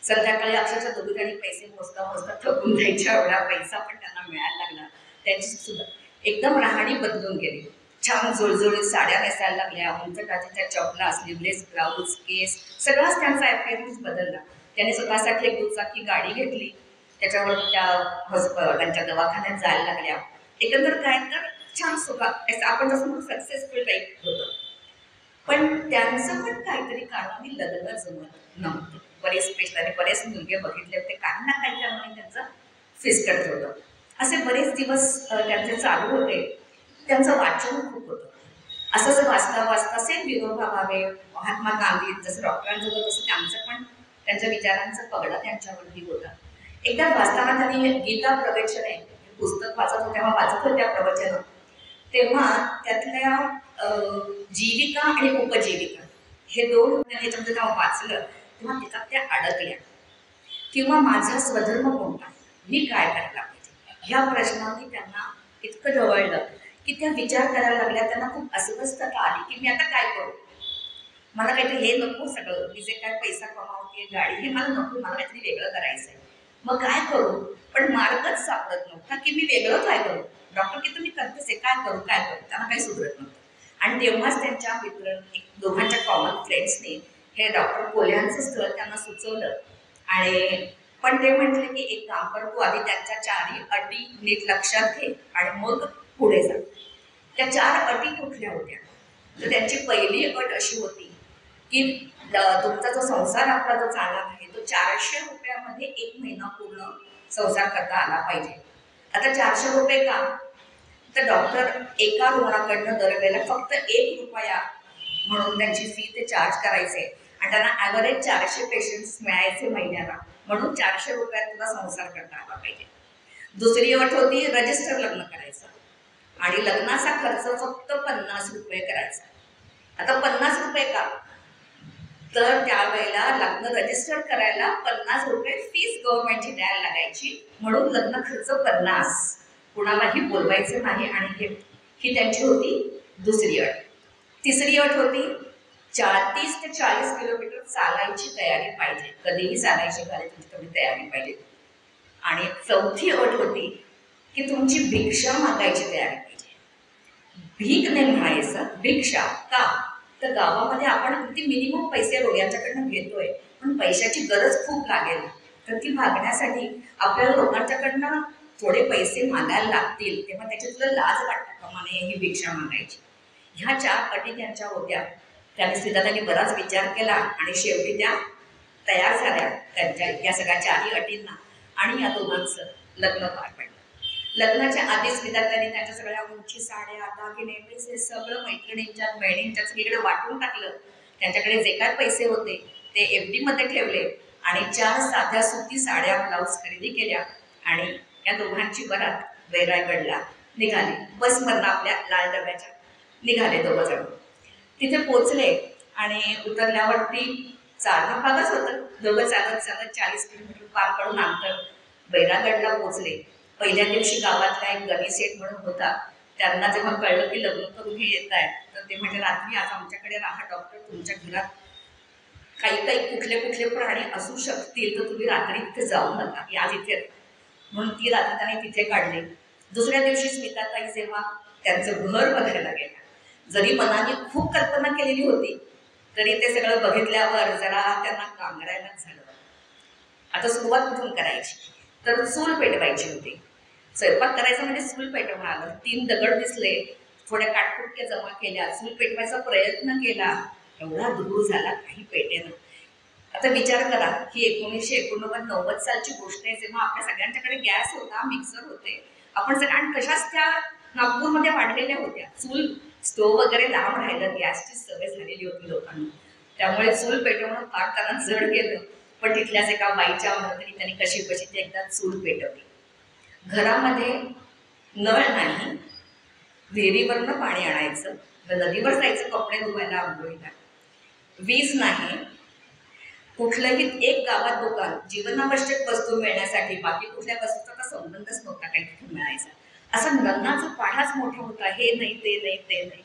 संध्याकाळी अक्षरशः दोघीजणी पैसे मोजता मोजता थकून जायच्या, एवढा पैसा पण त्यांना मिळायला लागला. त्यांची सुद्धा एकदम राहणी बदलून गेली. छान जुळजुळीत साड्या नेसायला लागल्या, उंच टाचीच्या चपला, स्लीवलेस ब्लाऊज, केस, सगळाच त्यांचा ॲपिअरन्स बदलला. त्याने स्वतःसाठी एक दुचाकी गाडी घेतली, त्याच्यावर त्या त्यांच्या दवाखान्यात जायला लागल्या. एकंदर काय तर छान सुखा आपण जसं सक्सेसफुल टाईप होतं. पण त्यांचं पण काहीतरी कारणाने लग्न जमत नव्हतं. बरेच पेशंट आणि बरेच मुलगे बघितले होते, काही ना काही कारणाने त्यांचं फिसकटत होतं. असे बरेच दिवस त्यांचे चालू होते. त्यांचं वाचन खूप होतं. असंच वाचता वाचता सेम विनोबा भावे, महात्मा गांधी जसं डॉक्टरांचं होतं तसं त्यांचं पण त्यांच्या विचारांचा पगडा त्यांच्यावरती होता. एकदा वाचताना त्यांनी गीता प्रवचने पुस्तक वाचत होत्या, तेव्हा वाचत होत्या प्रवचनं, तेव्हा त्यातल्या जीविका आणि उपजीविका हे दोन ह्याच्यामध्ये जेव्हा वाचलं तेव्हा त्याच्यात त्या अडकल्या. किंवा माझा स्वधर्म कोणता, मी काय करायला पाहिजे, ह्या प्रश्नाने त्यांना इतकं ढवळलं की त्या विचार करायला लागल्या. त्यांना खूप अस्वस्थता आली की मी आता काय करू. मला काहीतरी हे नको, सगळं मी जे काय पैसा कमावते गाडी हे मला नको, मला काहीतरी वेगळं करायचं आहे. मग काय करू. पण मार्गच सापडत नव्हता की मी वेगळं काय करू. डॉक्टर की तुम्ही करतेच आहे, काय करू काय करू, त्यांना काही सुधरत नव्हतं. आणि तेव्हाच त्यांच्या मित्र दोघांच्या कॉमन फ्रेंड्सने हे डॉक्टर कोल्ह्यांचं स्थळ त्यांना सुचवलं. आणि पण ते म्हटले की एक काम कर, तू आधी त्यांच्या 4 अटी नीट लक्षात घे आणि मग पुढे जा. त्या 4 अटी कुठल्या होत्या. तर त्यांची पहिली अट अशी होती की तुमचा जो संसार आपला जो चालणार आहे तो 400 रुपयामध्ये 1 महिना पूर्ण संसार करता आला पाहिजे. आता 400 रुपये का, तर डॉक्टर एका रुग्णाकडनं दरवेळेला फक्त 1 रुपया म्हणून त्यांची फी ते चार्ज करायचे आणि त्यांना ॲव्हरेज 400 पेशंट्स मिळायचे महिन्याला, म्हणून 400 रुपयात तुला संसार करता आला पाहिजे. दुसरी अट होती रजिस्टर लग्न करायचं आणि लग्नाचा खर्च फक्त 50 रुपये करायचा. आता 50 रुपये का, तर त्यावेळेला लग्न रजिस्टर करायला 50 रुपये फीस गव्हर्नमेंटची द्यायला लागायची, म्हणून लग्न खर्च 50, कुणालाही बोलवायचं नाही. आणि ही त्यांची होती दुसरी अट. तिसरी अट होती 30 ते 40 किलोमीटर चालायची तयारी पाहिजे, कधीही चालायची तुमची तेवढी तयारी पाहिजे. आणि चौथी अट होती की तुमची भिक्षा मागायची तयारी पाहिजे. भीक नाही म्हणायचं, भिक्षा. का, तर गावामध्ये आपण किती मिनिमम पैसे यांच्याकडनं घेतोय, पण पैशाची गरज खूप लागेल, तर ती मागण्यासाठी आपल्याला लोकांच्याकडनं थोडे पैसे मागायला लागतील, तेव्हा त्याची तुला लाज वाटता कामा नये ही भिक्षा मागायची. ह्या 4 अटी त्यांच्या होत्या. त्यांनी बराच विचार केला आणि शेवटी त्या तयार झाल्या त्यांच्या या सगळ्या 4 अटींना. आणि या दोघांचं लग्न पार पडलं. लग्नाच्या आधीच विद्यार्थ्यांनी त्यांच्या सगळ्या उंची साड्या, दागिने, पैसे सगळं मैत्रिणींच्या बहिणींच्या सगळीकडे वाटून टाकलं. त्यांच्याकडे जे काय पैसे होते ते FD मध्ये ठेवले आणि 4 साध्या सुती साड्या ब्लाऊज खरेदी केल्या आणि या दोघांची बरात वैरागडला निघाली. बसमधनं आपल्या लाल डब्याच्या निघाले दोघं जण. तिथे पोचले आणि उतरल्यावरती चालणं भागच होतं. दोघं चालत चालत 40 किलोमीटर पार करून अंतर वैरागडला पोचले. पहिल्या दिवशी गावातला एक गणी सेठ म्हणून होता, त्यांना जेव्हा कळलं की लग्न करून हे येत आहेत, तर ते म्हणजे रात्री आज आमच्याकडे राहा डॉक्टर, तुमच्या घरात काही काही कुठले कुठले प्राणी असू शकतील, तर तुम्ही रात्री तिथे जाऊ नका, आज इथे. म्हणून ती रात्र त्याने तिथे काढली. दुसऱ्या दिवशी स्मिताताई जेव्हा त्यांचं घर बघायला गेल्या, जरी मनाने खूप कल्पना केलेली होती तरी ते सगळं बघितल्यावर जरा त्यांना कांगारायलाच झालं. आता सुरुवात कुठून करायची, तर चूल पेटवायची होती. स्वयंपाक करायचं म्हणजे चूल पेटवून आलं. 3 दगड दिसले, थोड्या काटकुटक्या जमा केल्या, चूल पेटवायचा प्रयत्न केला, एवढा धूर झाला काही पेटेना. आता विचार करा ही 1989-90 सालची गोष्ट आहे, जेव्हा आपल्या सगळ्यांच्याकडे गॅस होता, मिक्सर होते. आपण सगळ्या तशाच त्या नागपूरमध्ये वाढलेल्या होत्या. चूल स्टोव्ह वगैरे लांब राहिलं, गॅसची सवय झालेली होती लोकांना, त्यामुळे चूल पेटवणं फार त्यांना जड गेलं. पण तिथल्याच एका बाईच्या मदतीने त्यांनी कशी कशी ती एकदा चूल पेटवली. घरामध्ये नळ नाही, विहिरीवरनं पाणी आणायचं, नदीवर जायचं कपडे धुवायला, आंघोळीला. वीज नाही, कुठलंही एक गावात दुकान जीवनावश्यक वस्तू मिळण्यासाठी बाकी कुठल्या वस्तूचा संबंधच नव्हता काही तिथे मिळायचा. असा नन्नाचा पाढाच मोठा होता, हे नाही ते नाही ते नाही.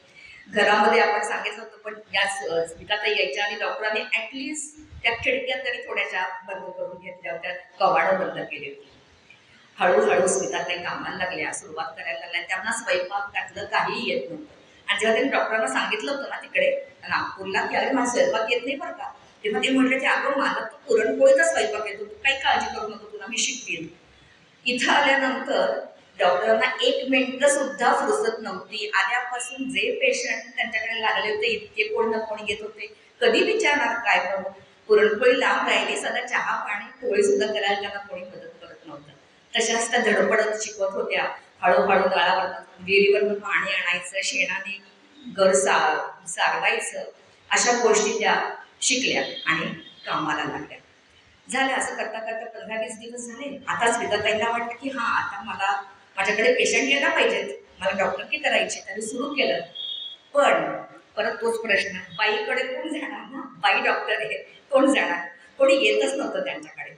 घरामध्ये आपण सांगितलं होतं, पण या स्मिताताई यायच्या आणि डॉक्टरांनी ऍटलिस्ट त्या खिडक्या तरी थोड्याशा बंद करून घेतल्या होत्या, कवाडं बंद केली होती. हळूहळू स्मिताताई कामाला लागल्या, सुरुवात करायला लागल्या. त्यांना स्वयंपाक त्यातलं काहीही येत नव्हतं. आणि जेव्हा त्यांनी डॉक्टरांना सांगितलं होतं ना तिकडे नागपूरला की अरे मला स्वयंपाक येत नाही बरं का, तेव्हा ते म्हटले की अगं मला तो पुरणपोळीचा स्वयंपाक येतो, तू काही काळजी करू नको, तुला मी शिकवीन. इथं आल्यानंतर डॉक्टरांना 1 मिनिट सुद्धा फुरसत नव्हती. आल्यापासून जे पेशंट त्यांच्याकडे लागले होते इतके कोण ना कोण येत होते, कधी विचारणार काय करू. पुरणपोळी लांब राहिली, सध्या चहा पाणी पोळी सुद्धा करायला त्यांना कोणी मदत करत नव्हतं. तशाच त्या धडपडत शिकवत होत्या. हळूहळू गाळावर विहिरीवरून पाणी आणायचं, शेणाने घर सारवायचं, अशा गोष्टी त्या शिकल्या आणि कामाला लागल्या. झालं असं करता करता 15-20 दिवस झाले. आता स्मिताताईंना वाटतं की हा आता मला माझ्याकडे पेशंट यायला पाहिजेत, मला डॉक्टरकी करायची. त्यांनी सुरू केलं. पण परत तोच प्रश्न, बाईकडे कोण जाणार ना, बाई डॉक्टर आहे, कोण जाणार, कोणी येतच नव्हतं त्यांच्याकडे.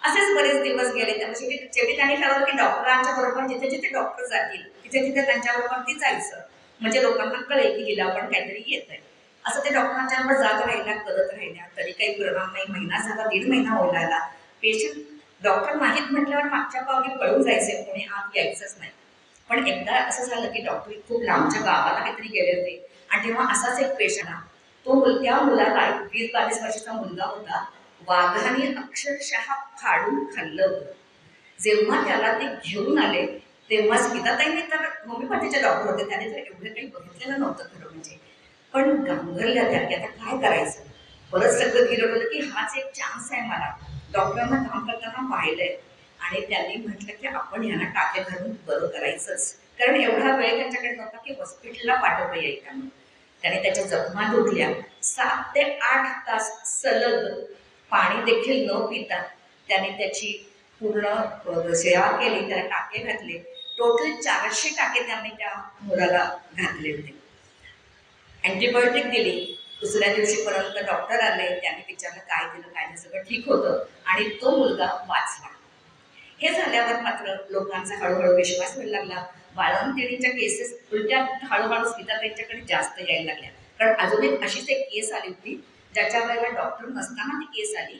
असेच बरेच दिवस गेले. त्यामुळे शेवटी त्यांनी ठरवलं की डॉक्टरांच्या बरोबर जिथे जिथे डॉक्टर जातील तिथे तिथे त्यांच्याबरोबर ती जायचं, म्हणजे लोकांना कळेल की हिला पण काहीतरी येत आहे. असं ते डॉक्टरांच्या बरोबर जात राहिल्या, करत राहिल्या. तरी काही परिणाम नाही. महिना झाला, 1.5 महिना ओलायला. पेशंट डॉक्टर नाहीत म्हटल्यावर मागच्या पावली पळून जायचे, कोणी आत यायचंच नाही. पण एकदा असं झालं की डॉक्टर खूप लांबच्या गावाला काहीतरी गेले होते आणि तेव्हा असाच एक पेशंट, त्या मुलाला 20-22 वर्षाचा मुलगा होता, वाघाने अक्षरशः फाडून खाल्लं होतं. जेव्हा त्याला ते घेऊन आले तेव्हा स्मिताताईंनी तर होमिओपॅथीचे डॉक्टर होते, त्याने तर एवढं काही बघितलेलं नव्हतं खरं म्हणजे. पण गांभरल्या त्या की आता काय करायचं. परत सगळं गिरवलं की हाच एक चान्स आहे मला, डॉक्टरांना काम करताना पाहिलंय. आणि त्यांनी म्हटलं की आपण ह्यांना टाके घालून बरं करायचंच, कारण एवढा वेळ त्यांच्याकडे नव्हता की हॉस्पिटलला पाठवता येईल त्यांना. त्याने त्याच्या जखमा धुतल्या. 7 ते 8 तास सलग पाणी देखील न पिता त्याने त्याची पूर्ण सेवा केली, त्याला टाके घातले. टोटल 400 टाके त्यांनी त्या मुलाला घातले होते. अँटीबायोटिक दिली. दुसऱ्या दिवशीपर्यंत डॉक्टर आले, त्यांनी विचारलं काय दिलं काय नाही, सगळं ठीक होतं आणि तो मुलगा वाचला. हे झाल्यावर मात्र लोकांचा हळूहळू विश्वास व्हायला लागला. बाळंतिणीच्या केसेस उलट्या हळूहळू स्मिताताईंच्याकडे जास्त यायला लागल्या. कारण अजून एक अशीच एक केस आली होती, ज्याच्या वेळेला डॉक्टर नसताना ती केस आली.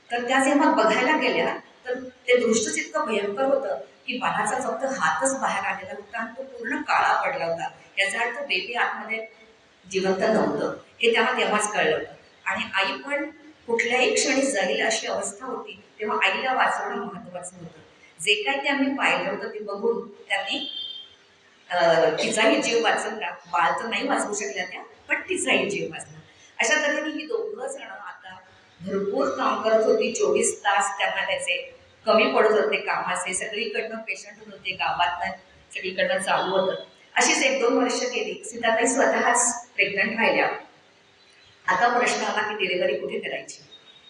तर त्या जेव्हा बघायला गेल्या तर ते दृश्यच इतकं भयंकर होतं की बाळाचा फक्त हातच बाहेर आलेला होता आणि तो पूर्ण काळा पडला होता. याचा अर्थ बेबी आतमध्ये जिवंत नव्हतं, हे त्यांना तेव्हाच कळलं होतं. आणि आई पण कुठल्याही क्षणी जाईल अशी अवस्था होती, तेव्हा आईला वाचवणं महत्वाचं होतं. जे काही त्यांनी पाहिलं होतं ते बघून त्यांनी तिचाही जीव वाचवला. बाळ तर नाही वाचवू शकल्या त्या, पण तिचाही जीव वाचला. अशा तऱ्हेने ही दोघं जण आता भरपूर काम करत होती. 24 तास त्यांना त्याचे कमी पडत होते कामाचे. सगळीकडनं पेशंट होते, गावातनं सगळीकडनं चालू होतं. अशीच 1-2 वर्ष गेली. सीताताई स्वतःच प्रेग्नंट राहिल्या. आता प्रश्न आला की डिलिव्हरी कुठे करायची,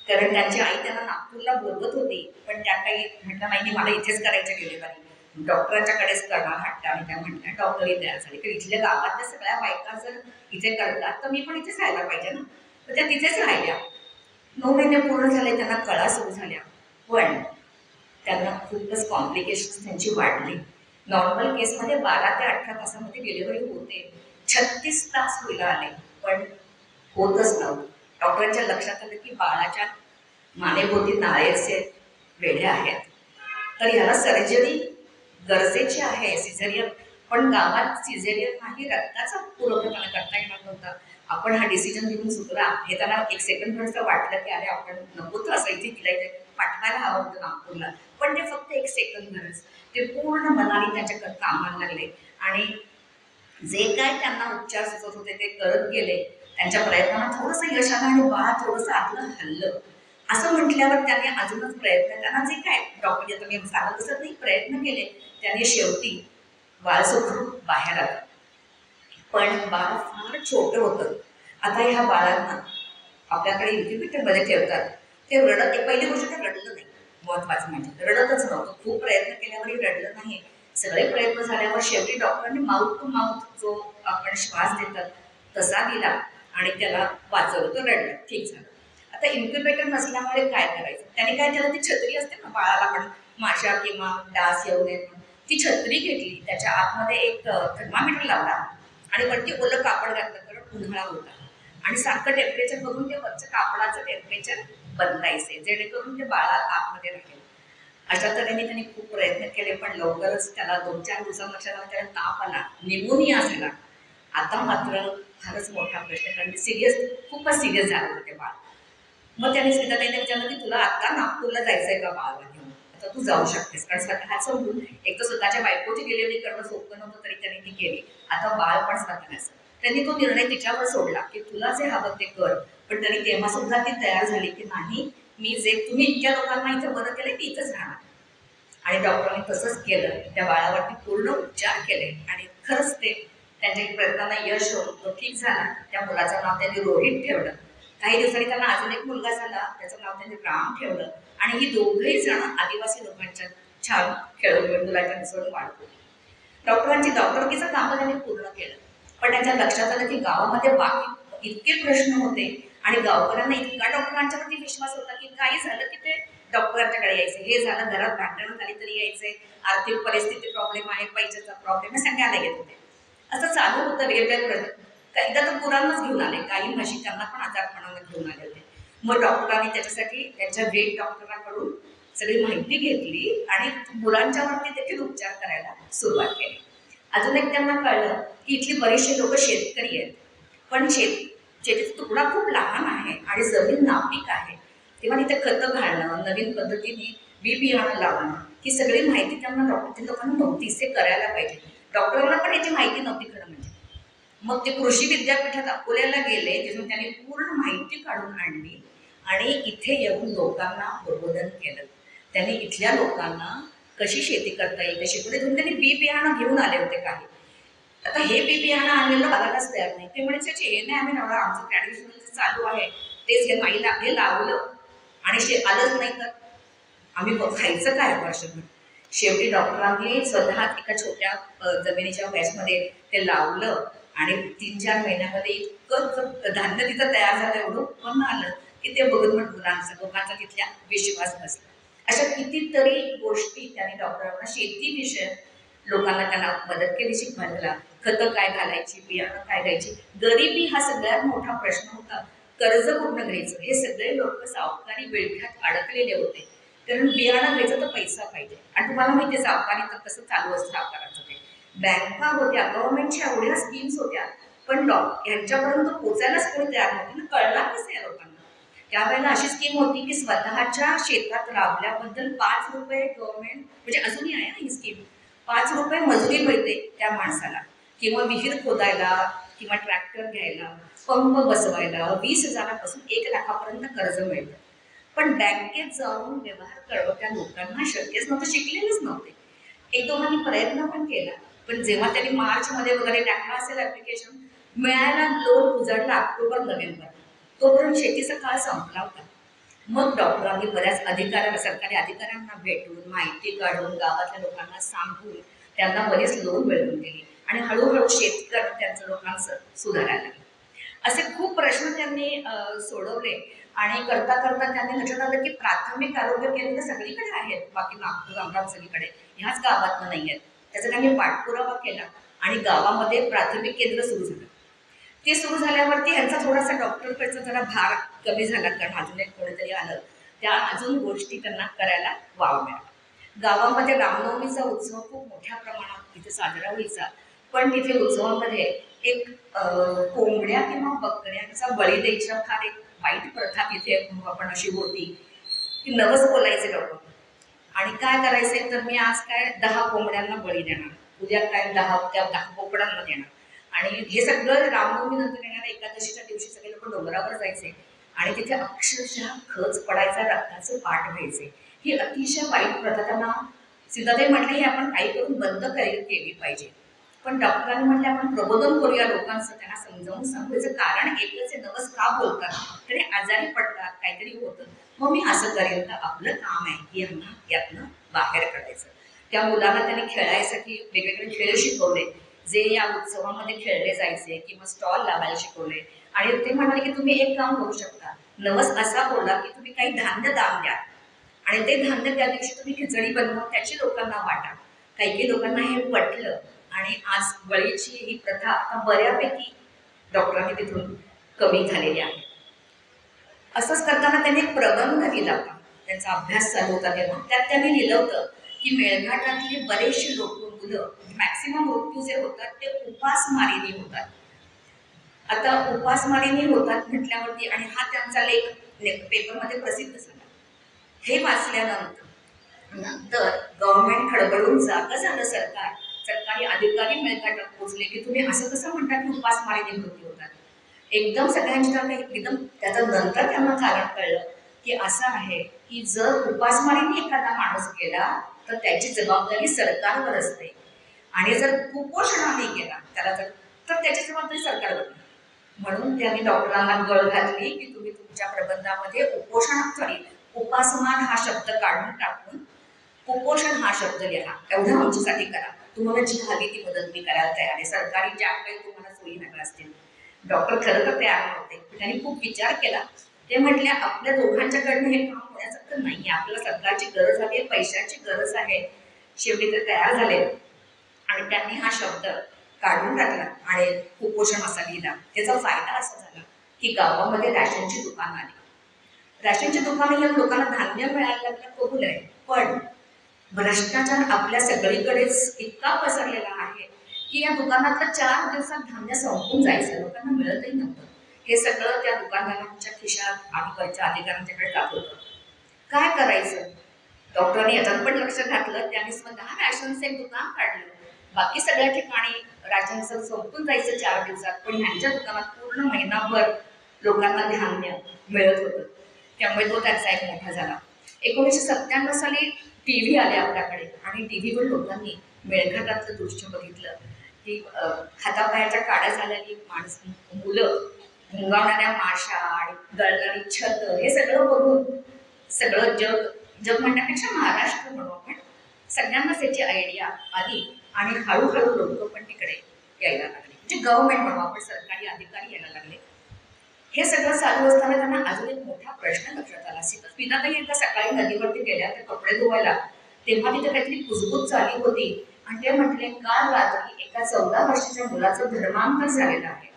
कारण त्यांची आई त्यांना नागपूरला बोलवत होती, पण त्या काही म्हटलं नाही मला इथेच करायची डिलिव्हरी, डॉक्टरांच्याकडेच करणार हट्टाने. त्या म्हटल्या डॉक्टरही तयार झाले की इथल्या गावातल्या सगळ्या बायका जर इथे करतात तर मी पण इथेच राहायला पाहिजे ना. तर त्या तिथेच राहिल्या. 9 महिने पूर्ण झाले, त्यांना कळा सुरू झाल्या. पण त्यांना खूपच कॉम्प्लिकेशन्स त्यांची वाढली. नॉर्मल केसमध्ये 12 ते 18 तासामध्ये डिलिव्हरी होते. 36 तास व्हायला आले, पण होतच नव्हतं. डॉक्टरांच्या लक्षात आलं की बाळाच्या मानेभोवती नाळेचे वेढे आहेत, तर ह्याला सर्जरी गरजेची आहे, सिझेरियन. पण गावात सिझेरियन नाही, रक्ताचा पुरवठा त्यांना करता येणार नव्हता. आपण हा डिसिजन घेऊन चुकला हे त्यांना 1 सेकंड वाटलं की अरे आपण नको तर असायची, तिला इथे पाठवायला हवं होतं नागपूरला. पण ते फक्त 1 सेकंदच ते पूर्ण मनाने त्यांच्याकडे कामाला लागले. आणि जे काय त्यांना उपचार सुचत होते ते करत गेले. त्यांच्या प्रयत्नांना थोडंसं यश आलं आणि बाळ थोडंसं आतलं हल्लं. असं म्हटल्यावर त्याने अजूनच प्रयत्न, त्यांना जे काय डॉक्टर तुम्ही सांगत तसं नाही प्रयत्न केले. त्याने शेवटी बाळ सुखरूप बाहेर आलं. पण बाळ फार छोटं होतं. आता ह्या बाळांना आपल्याकडे इन्क्युबेटरमध्ये ठेवतात. ते रडत, पहिली गोष्ट ते रडलं नाही. महत्वाचं म्हणजे रडतच नव्हतं. खूप प्रयत्न केल्यावरही रडलं नाही. सगळे प्रयत्न झाल्यावर शेवटी डॉक्टरांनी माउथ टू माउथ जो आपण श्वास देतात तसा दिला आणि त्याला वाचवलं. तो रडलं, ठीक झालं. आता इन्क्युबेटर नसल्यामुळे काय करायचं? त्याने काय केलं, ती छत्री असते ना बाळाला पण माशा किंवा डास येऊ नये म्हणून, ती छत्री घेतली, त्याच्या आतमध्ये एक थर्मामीटर लावला आणि वरती ओलं कापड घातलं, कारण उन्हाळा होता. आणि सारखं टेम्परेचर बघून ते वरचं कापडाचं टेम्परेचर बदलायचे, जेणेकरून ते बाळा आतमध्ये राहील. अशा तऱ्हेने त्यांनी खूप प्रयत्न केले, पण लवकरच त्याला 2-4 दिवसांच्या त्याला ताप आला, निमोनिया झाला. आता मात्र फारच मोठा प्रश्न, कारण सिरियस, खूपच सिरियस झालं होतं ते बाळ. मग त्याने स्मिताताईने विचारलं की तुला आता नागपूरला जायचंय का बाळाला घेऊन? आता तू जाऊ शकतेस, कारण स्वतःच समजून एक तर स्वतःच्या बायकोची डिलिव्हरी करणं सोपं नव्हतं, तरी त्यांनी ती केली. आता बाळ पण स्वतःचं. त्यांनी तो निर्णय तिच्यावर सोडला की तुला जे हवं ते कर. पण तरी तेव्हा सुद्धा ती तयार झाली की नाही, मी जे तुम्ही इतक्या लोकांना इथं बरं केलं मी इथंच राहणार. आणि डॉक्टरांनी तसंच केलं. त्या बाळावरती पूर्ण उपचार केले आणि खरंच ते त्यांच्या प्रयत्नांना यश होऊन तो ठीक झाला. त्या मुलाचं नाव त्यांनी रोहित ठेवलं. काही दिवसांनी त्यांना अजून एक मुलगा झाला, त्याचं नाव त्यांनी राम ठेवलं. आणि ही दोघंही जण आदिवासी लोकांच्या छान खेळून मुलाच्या मिसळून वाढतो. डॉक्टरांची डॉक्टरकीचं काम त्यांनी पूर्ण केलं. पण त्यांच्या लक्षात आलं की गावामध्ये बाकी इतके प्रश्न होते आणि गावकऱ्यांना इतका डॉक्टरांच्यावरती विश्वास होता की काही झालं की ते डॉक्टरांच्याकडे यायचे. हे झालं, घरात भांडण झाली तरी यायचे, आर्थिक परिस्थिती प्रॉब्लेम आहे, पैशाचा प्रॉब्लेम आहे, सगळ्याला येत होते. असं चालू होतं वेगवेगळे प्रश्न. एकदा तर पुराणच घेऊन आले, काही म्हशी त्यांना पण आजारपणाला घेऊन आले होते. मग डॉक्टरांनी त्याच्यासाठी त्यांच्या वेट डॉक्टरांकडून सगळी माहिती घेतली आणि मुलांच्यावरती देखील उपचार करायला सुरुवात केली. अजून एक त्यांना कळलं की इथली बरेचसे लोक शेतकरी आहेत, पण शेतीचा तुकडा खूप लहान आहे आणि जमीन नापीक आहे. तेव्हा तिथे खतं घालणं, नवीन पद्धतीने बी बियाणं लावणं, ही सगळी माहिती त्यांना लोकांना नव्हतीच. ते करायला पाहिजे. डॉक्टरांना पण याची माहिती नव्हती खरं म्हणजे. मग ते कृषी विद्यापीठात अकोल्याला गेले, तिथून त्यांनी पूर्ण माहिती काढून आणली आणि इथे येऊन लोकांना प्रबोधन केलं. त्यांनी इथल्या लोकांना कशी शेती करता येईल ते शिकवले. तिथून त्यांनी बी बियाणं घेऊन आले होते काही. आता हे बी बियाणं आणलेलं घालायलाच तयार नाही. ते म्हणायचे हे नाही आम्ही नवरा, आमचं ट्रॅडिशनल जे चालू आहे तेच हे नाही, हे लावलं आणि आलंच नाही तर आम्ही खायचं काय वर्षभर. शेवटी डॉक्टरांनी स्वतः एका छोट्या जमिनीच्या बॅचमध्ये ते लावलं आणि 3-4 महिन्यामध्ये इतकं धान्य तिथं तयार झालं, एवढं उत्पन्न आलं की ते बघून पण लोकांचा तिथल्या विश्वास बसला. अशा कितीतरी गोष्टी त्यांनी डॉक्टरांना शेतीविषयी लोकांना त्यांना मदत केली शिकवायला. खतं काय घालायची, बियाणं काय घ्यायची. गरिबी हा सगळ्यात मोठा प्रश्न होता. कर्ज कुठनं घ्यायचं, हे सगळे लोक सावकारी विळख्यात अडकलेले होते. कारण बियाणं घ्यायचं तर पैसा पाहिजे. आणि तुम्हाला माहिती आहे सावकारी तर कसं चालू असतं सावकाराचं ते. बँका होत्या, गव्हर्नमेंटच्या एवढ्या स्कीम्स होत्या, पण यांच्यापर्यंत पोचायलाच कोणी तयार नव्हते ना. कळणार कसं या लोकांना? त्यावेळेला अशी स्कीम होती की स्वतःच्या शेतात राबल्याबद्दल 5 रुपये गव्हर्नमेंट, म्हणजे अजूनही आहे ही स्कीम, 5 रुपये मजुरी मिळते त्या माणसाला. किंवा विहीर खोदायला किंवा ट्रॅक्टर घ्यायला, पंप बसवायला 20,000पासून 1,00,000पर्यंत कर्ज मिळतं. पण बँकेत जाऊन व्यवहार करणं त्या लोकांना शक्यच नव्हतं, शिकलेलेच नव्हते. 1-2 प्रयत्न पण केला, पण जेव्हा त्यांनी मार्चमध्ये वगैरे टाकला असेल ऍप्लिकेशन, मिळायला लोन उजळला ऑक्टोबर-नोव्हेंबर. तोपर्यंत शेतीचा काळ संपला होता. मग डॉक्टरांनी बऱ्याच अधिकाऱ्यांना, सरकारी अधिकाऱ्यांना भेटून माहिती काढून गावातल्या लोकांना सांगून त्यांना बरीच लोन मिळवून दिली आणि हळूहळू शेतकरी त्यांचं लोकांचं सुधारायला लागलं. असे खूप प्रश्न त्यांनी सोडवले आणि करता करता त्यांनी लक्षात आलं की प्राथमिक आरोग्य केंद्र सगळीकडे आहेत, बाकी नागपूर, अमरावती सगळीकडे, ह्याच गावात नाही आहेत. त्याचा त्यांनी पाठपुरावा केला आणि गावामध्ये प्राथमिक केंद्र सुरू झालं. ते सुरू झाल्यावरती ह्यांचा थोडासा डॉक्टरकडचा जरा भार कमी झाला, कारण अजून एक कोणीतरी आलं, त्या अजून गोष्टी त्यांना करायला वाव मिळाला. गावामध्ये रामनवमीचा उत्सव खूप मोठ्या प्रमाणात तिथे साजरा व्हायचा. पण तिथे उत्सवामध्ये एक कोंबड्या किंवा बकऱ्यांचा बळी द्यायच्या फार एक वाईट प्रथा तिथे आपण अशी होती की नवस बोलायचे लोक. आणि काय करायचे तर मी आज काय 10 कोंबड्यांना बळी देणार, उद्या काय 10 बोकडांना देणार. आणि हे सगळं रामनवमी नंतर येणाऱ्या एकादशीच्या दिवशी सगळे लोक डोंगरावर जायचे आणि तिथे अक्षरशः खच पडायचा, रक्ताचं पाठ व्हायचे. ही अतिशय वाईट प्रथा त्यांना सीताताई म्हटले ही आपण काही करून बंद केली पाहिजे. पण डॉक्टरांनी म्हटले आपण प्रबोधन करूया लोकांचं, त्यांना समजावून सांगू. याचं कारण एकच आहे, नवस का बोलतात, तरी आजारी पडतात, काहीतरी होतं. मग मी असं करेन. तर आपलं काम आहे की यांना यातनं बाहेर काढायचं. त्या मुलांना त्यांनी खेळायसाठी वेगवेगळे खेळ शिकवले, जे या उत्सवामध्ये खेळले जायचे किंवा स्टॉल लावायला शिकवले. आणि ते म्हणाले की तुम्ही एक काम करू शकता, नवस असा बोला की तुम्ही काही धान्य दान द्या आणि ते धान्य त्या दिवशी तुम्ही खिचडी बनवा, त्याची लोकांना वाटा. काही काही लोकांना हे पटलं आणि आज बळीची ही प्रथा आता बऱ्यापैकी डॉक्टरांनी तिथून कमी झालेली आहे. असंच करताना त्यांनी एक प्रबंध लिहिला होता, त्यांचा अभ्यास चालू होता तेव्हा. त्यात त्यांनी लिहिलं होतं की मेळघाटातले बरेचसे लोक, मुलं, मॅक्सिमम मृत्यू जे होतात ते उपासमारीने होतात. आता उपासमारीने होतात म्हटल्यावरती, आणि हा त्यांचा लेख पेपरमध्ये प्रसिद्ध झाला. हे वाचल्यानंतर गव्हर्नमेंट खडबडून जागं झालं. सरकारी अधिकारी मेळघाटात पोहोचले की तुम्ही असं कसं म्हणता की उपासमारीने मृत्यू होतात. एकदम सगळ्यांची एकदम त्याचं नंतर त्यांना कारण कळलं की असं आहे की जर उपासमारीने एखादा माणूस गेला तर त्याची जबाबदारी सरकारवर असते, आणि जर कुपोषणाने गेला त्याला तर त्याची जबाबदारी सरकारवर नाही. म्हणून त्यांनी डॉक्टरांना गळ घातली की तुम्ही तुमच्या प्रबंधामध्ये उपासमान हा शब्द काढून टाकून कुपोषण हा शब्द लिहा, एवढं आमच्यासाठी करा. तुम्हाला जी हवी ती मदत मी करायला तयार आहे, सरकारी ज्या काही तुम्हाला सोयी हव्या असतील. डॉक्टर खरं तर तयार नव्हते, त्यांनी खूप विचार केला. ते म्हटले आपल्या दोघांच्याकडनं हे काम होण्यासारखं नाही, आपल्याला सरकारची गरज आहे, पैशाची गरज आहे. शेवटी ते तयार झाले आणि त्यांनी हा शब्द काढून टाकला आणि कुपोषण असा लिहिला. त्याचा फायदा असा झाला की गावामध्ये राशनची दुकानं आली. राशनची दुकानं या लोकांना धान्य मिळायला लागलं, कबूल आहे. पण भ्रष्टाचार आपल्या सगळीकडेच इतका पसरलेला आहे की या दुकानातलं 4 दिवसात धान्य संपून जायचं, लोकांना मिळतही नव्हतं. हे सगळं त्या दुकानदारांच्या खिशात अधिकाऱ्यांच्या अधिकाऱ्यांच्याकडे जात होतं. काय करायचं? डॉक्टरांनी याच्यात पण लक्ष घातलं. त्यांनी स्वतः रॅशनचं एक दुकान काढलं. बाकी सगळ्या ठिकाणी राशनचं संपून जायचं 4 दिवसात, पण ह्यांच्या दुकानात पूर्ण महिनाभर लोकांना धान्य मिळत होतं. त्यामुळे तो त्यांचा एक मोठा झाला. 1997 साली TV आले आपल्याकडे आणि टीव्हीवर लोकांनी मेळघाटातलं दृश्य बघितलं की हातापायाच्या काड्या झालेली मुलं, मुंगावणाऱ्या माशा आणि गळणारी छत, हे सगळं बघून सगळं जग म्हणण्यापेक्षा महाराष्ट्र म्हणू आपण, सगळ्यांनाच याची आयडिया आली आणि हळूहळू लोक पण तिकडे यायला लागले. म्हणजे गव्हर्नमेंट म्हणू आपण, सरकारी अधिकारी यायला लागले. हे सगळं चालू असताना त्यांना अजून एक मोठा प्रश्न लक्षात आला. सीताताई एकदा सकाळी नदीवरती गेल्या ते कपडे धुवायला, तेव्हा तिथे काहीतरी कुजबूज झाली होती आणि ते म्हटले काल रात्री एका 14 वर्षाच्या मुलाचं धर्मांतर झालेलं आहे,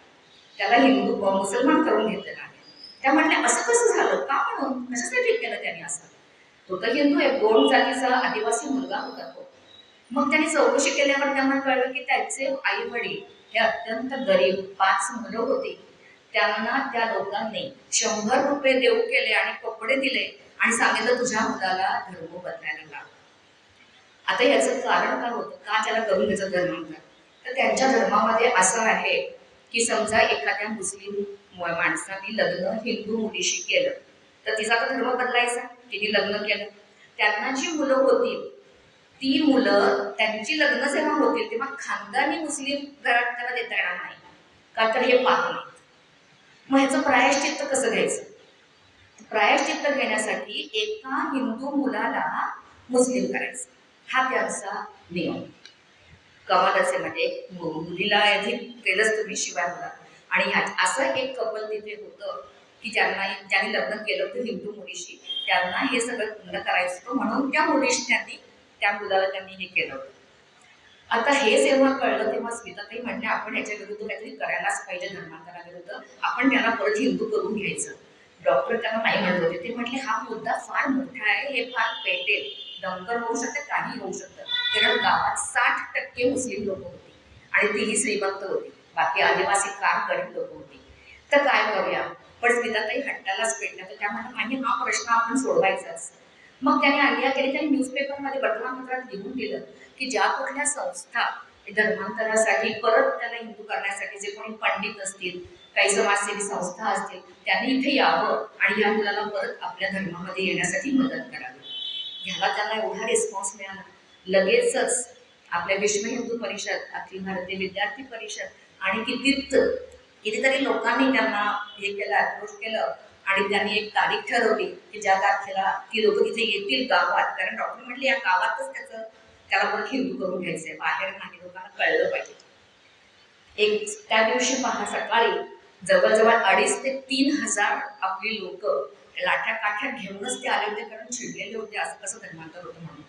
त्याला मुसलमान करून घेतलेला आहे. त्या म्हटल्या असं कसं झालं, का म्हणून, कशासाठी केलं त्यांनी असं? तो तर हिंदू आहे, 2 जातीचा आदिवासी मुलगा होता तो. मग त्यांनी चौकशी केल्यावर त्यांना कळलं की त्याचे आई वडील हे अत्यंत गरीब, 5 मुलं होती. त्यांना त्या लोकांनी 100 रुपये देऊ केले आणि कपडे दिले आणि सांगितलं तुझ्या मुलाला धर्म बदलायला लाव. आता याचं कारण काय होतं, का त्याला करून घ्यायचं धर्मांतर? तर त्यांच्या धर्मामध्ये असं आहे की समजा एखाद्या मुस्लिम माणसाने लग्न हिंदू मुलीशी केलं तर तिचा तर धर्म बदलायचा, तिने लग्न केलं. त्यांना जी मुलं होती ती मुलं त्यांची लग्न जेव्हा होतील तेव्हा खानदानी मुस्लिम घरात त्यांना देता येणार नाही, का तर हे पाप नाही. मग ह्याचं प्रायश्चित्त कसं घ्यायचं? प्रायश्चित्त घेण्यासाठी एका हिंदू मुलाला मुस्लिम करायचं, हा त्यांचा नियम. कमालाचे म्हणजे मुलीला केलंच तुम्ही शिवाय मुला. आणि असं एक कपल तिथे होतं की ज्यांनी लग्न केलं होतं हिंदू मुलीशी, त्यांना हे सगळं बंद करायचं होतं, म्हणून त्या मुलीशी त्या मुलाला त्यांनी हे केलं होतं. आता हे जेव्हा कळलं तेव्हा स्मिताताई म्हटल्या आपण याच्या विरुद्ध काहीतरी करायलाच पाहिजे, धर्मांतराविरुद्ध. आपण त्यांना परत हिंदू करून घ्यायचं. डॉक्टर त्यांना नाही म्हणत होते. ते म्हटले हा मुद्दा फार मोठा आहे, हे फार पेटेल, दंगल होऊ शकते, काही होऊ शकतं. कारण गावात 60% मुस्लिम लोक होती आणि तीही श्रीमंत होती, बाकी आदिवासी काम गरीब लोक होती. तर काय करूया? पण स्मिताताई हट्टालाच पेटल्या. तर त्या म्हणतात नाही, हा प्रश्न आपण सोडवायचाच. मग त्याने आयडिया केली, त्यांनी न्यूजपेपरमध्ये वर्तमानपत्रात लिहून दिलं की ज्या कुठल्या संस्था धर्मांतरासाठी परत त्याला हिंदू करण्यासाठी जे कोणी पंडित असतील, काही समाजसेवी संस्था असतील, त्यांनी इथे यावं आणि या मुलाला परत आपल्या धर्मामध्ये येण्यासाठी मदत करावी. ह्याला त्यांना एवढा रिस्पॉन्स मिळाला. लगेचच आपल्या विश्व हिंदू परिषद, अखिल भारतीय विद्यार्थी परिषद आणि कितीतरी लोकांनी त्यांना हे केलं, अप्रोच केलं आणि त्यांनी एक तारीख ठरवली की ज्या तारखेला ती लोक तिथे येतील गावात. कारण डॉक्टर म्हटले या गावातच त्याला परत हिंदू करून घ्यायचंय, बाहेर नाही, लोकांना कळलं पाहिजे. त्या दिवशी पहा सकाळी जवळजवळ 2,500 ते 3,000 आपली लोक लाठ्या काठ्या घेऊनच ते आले होते, कारण चिडलेले होते असं कसं धर्मांतर होतं म्हणून.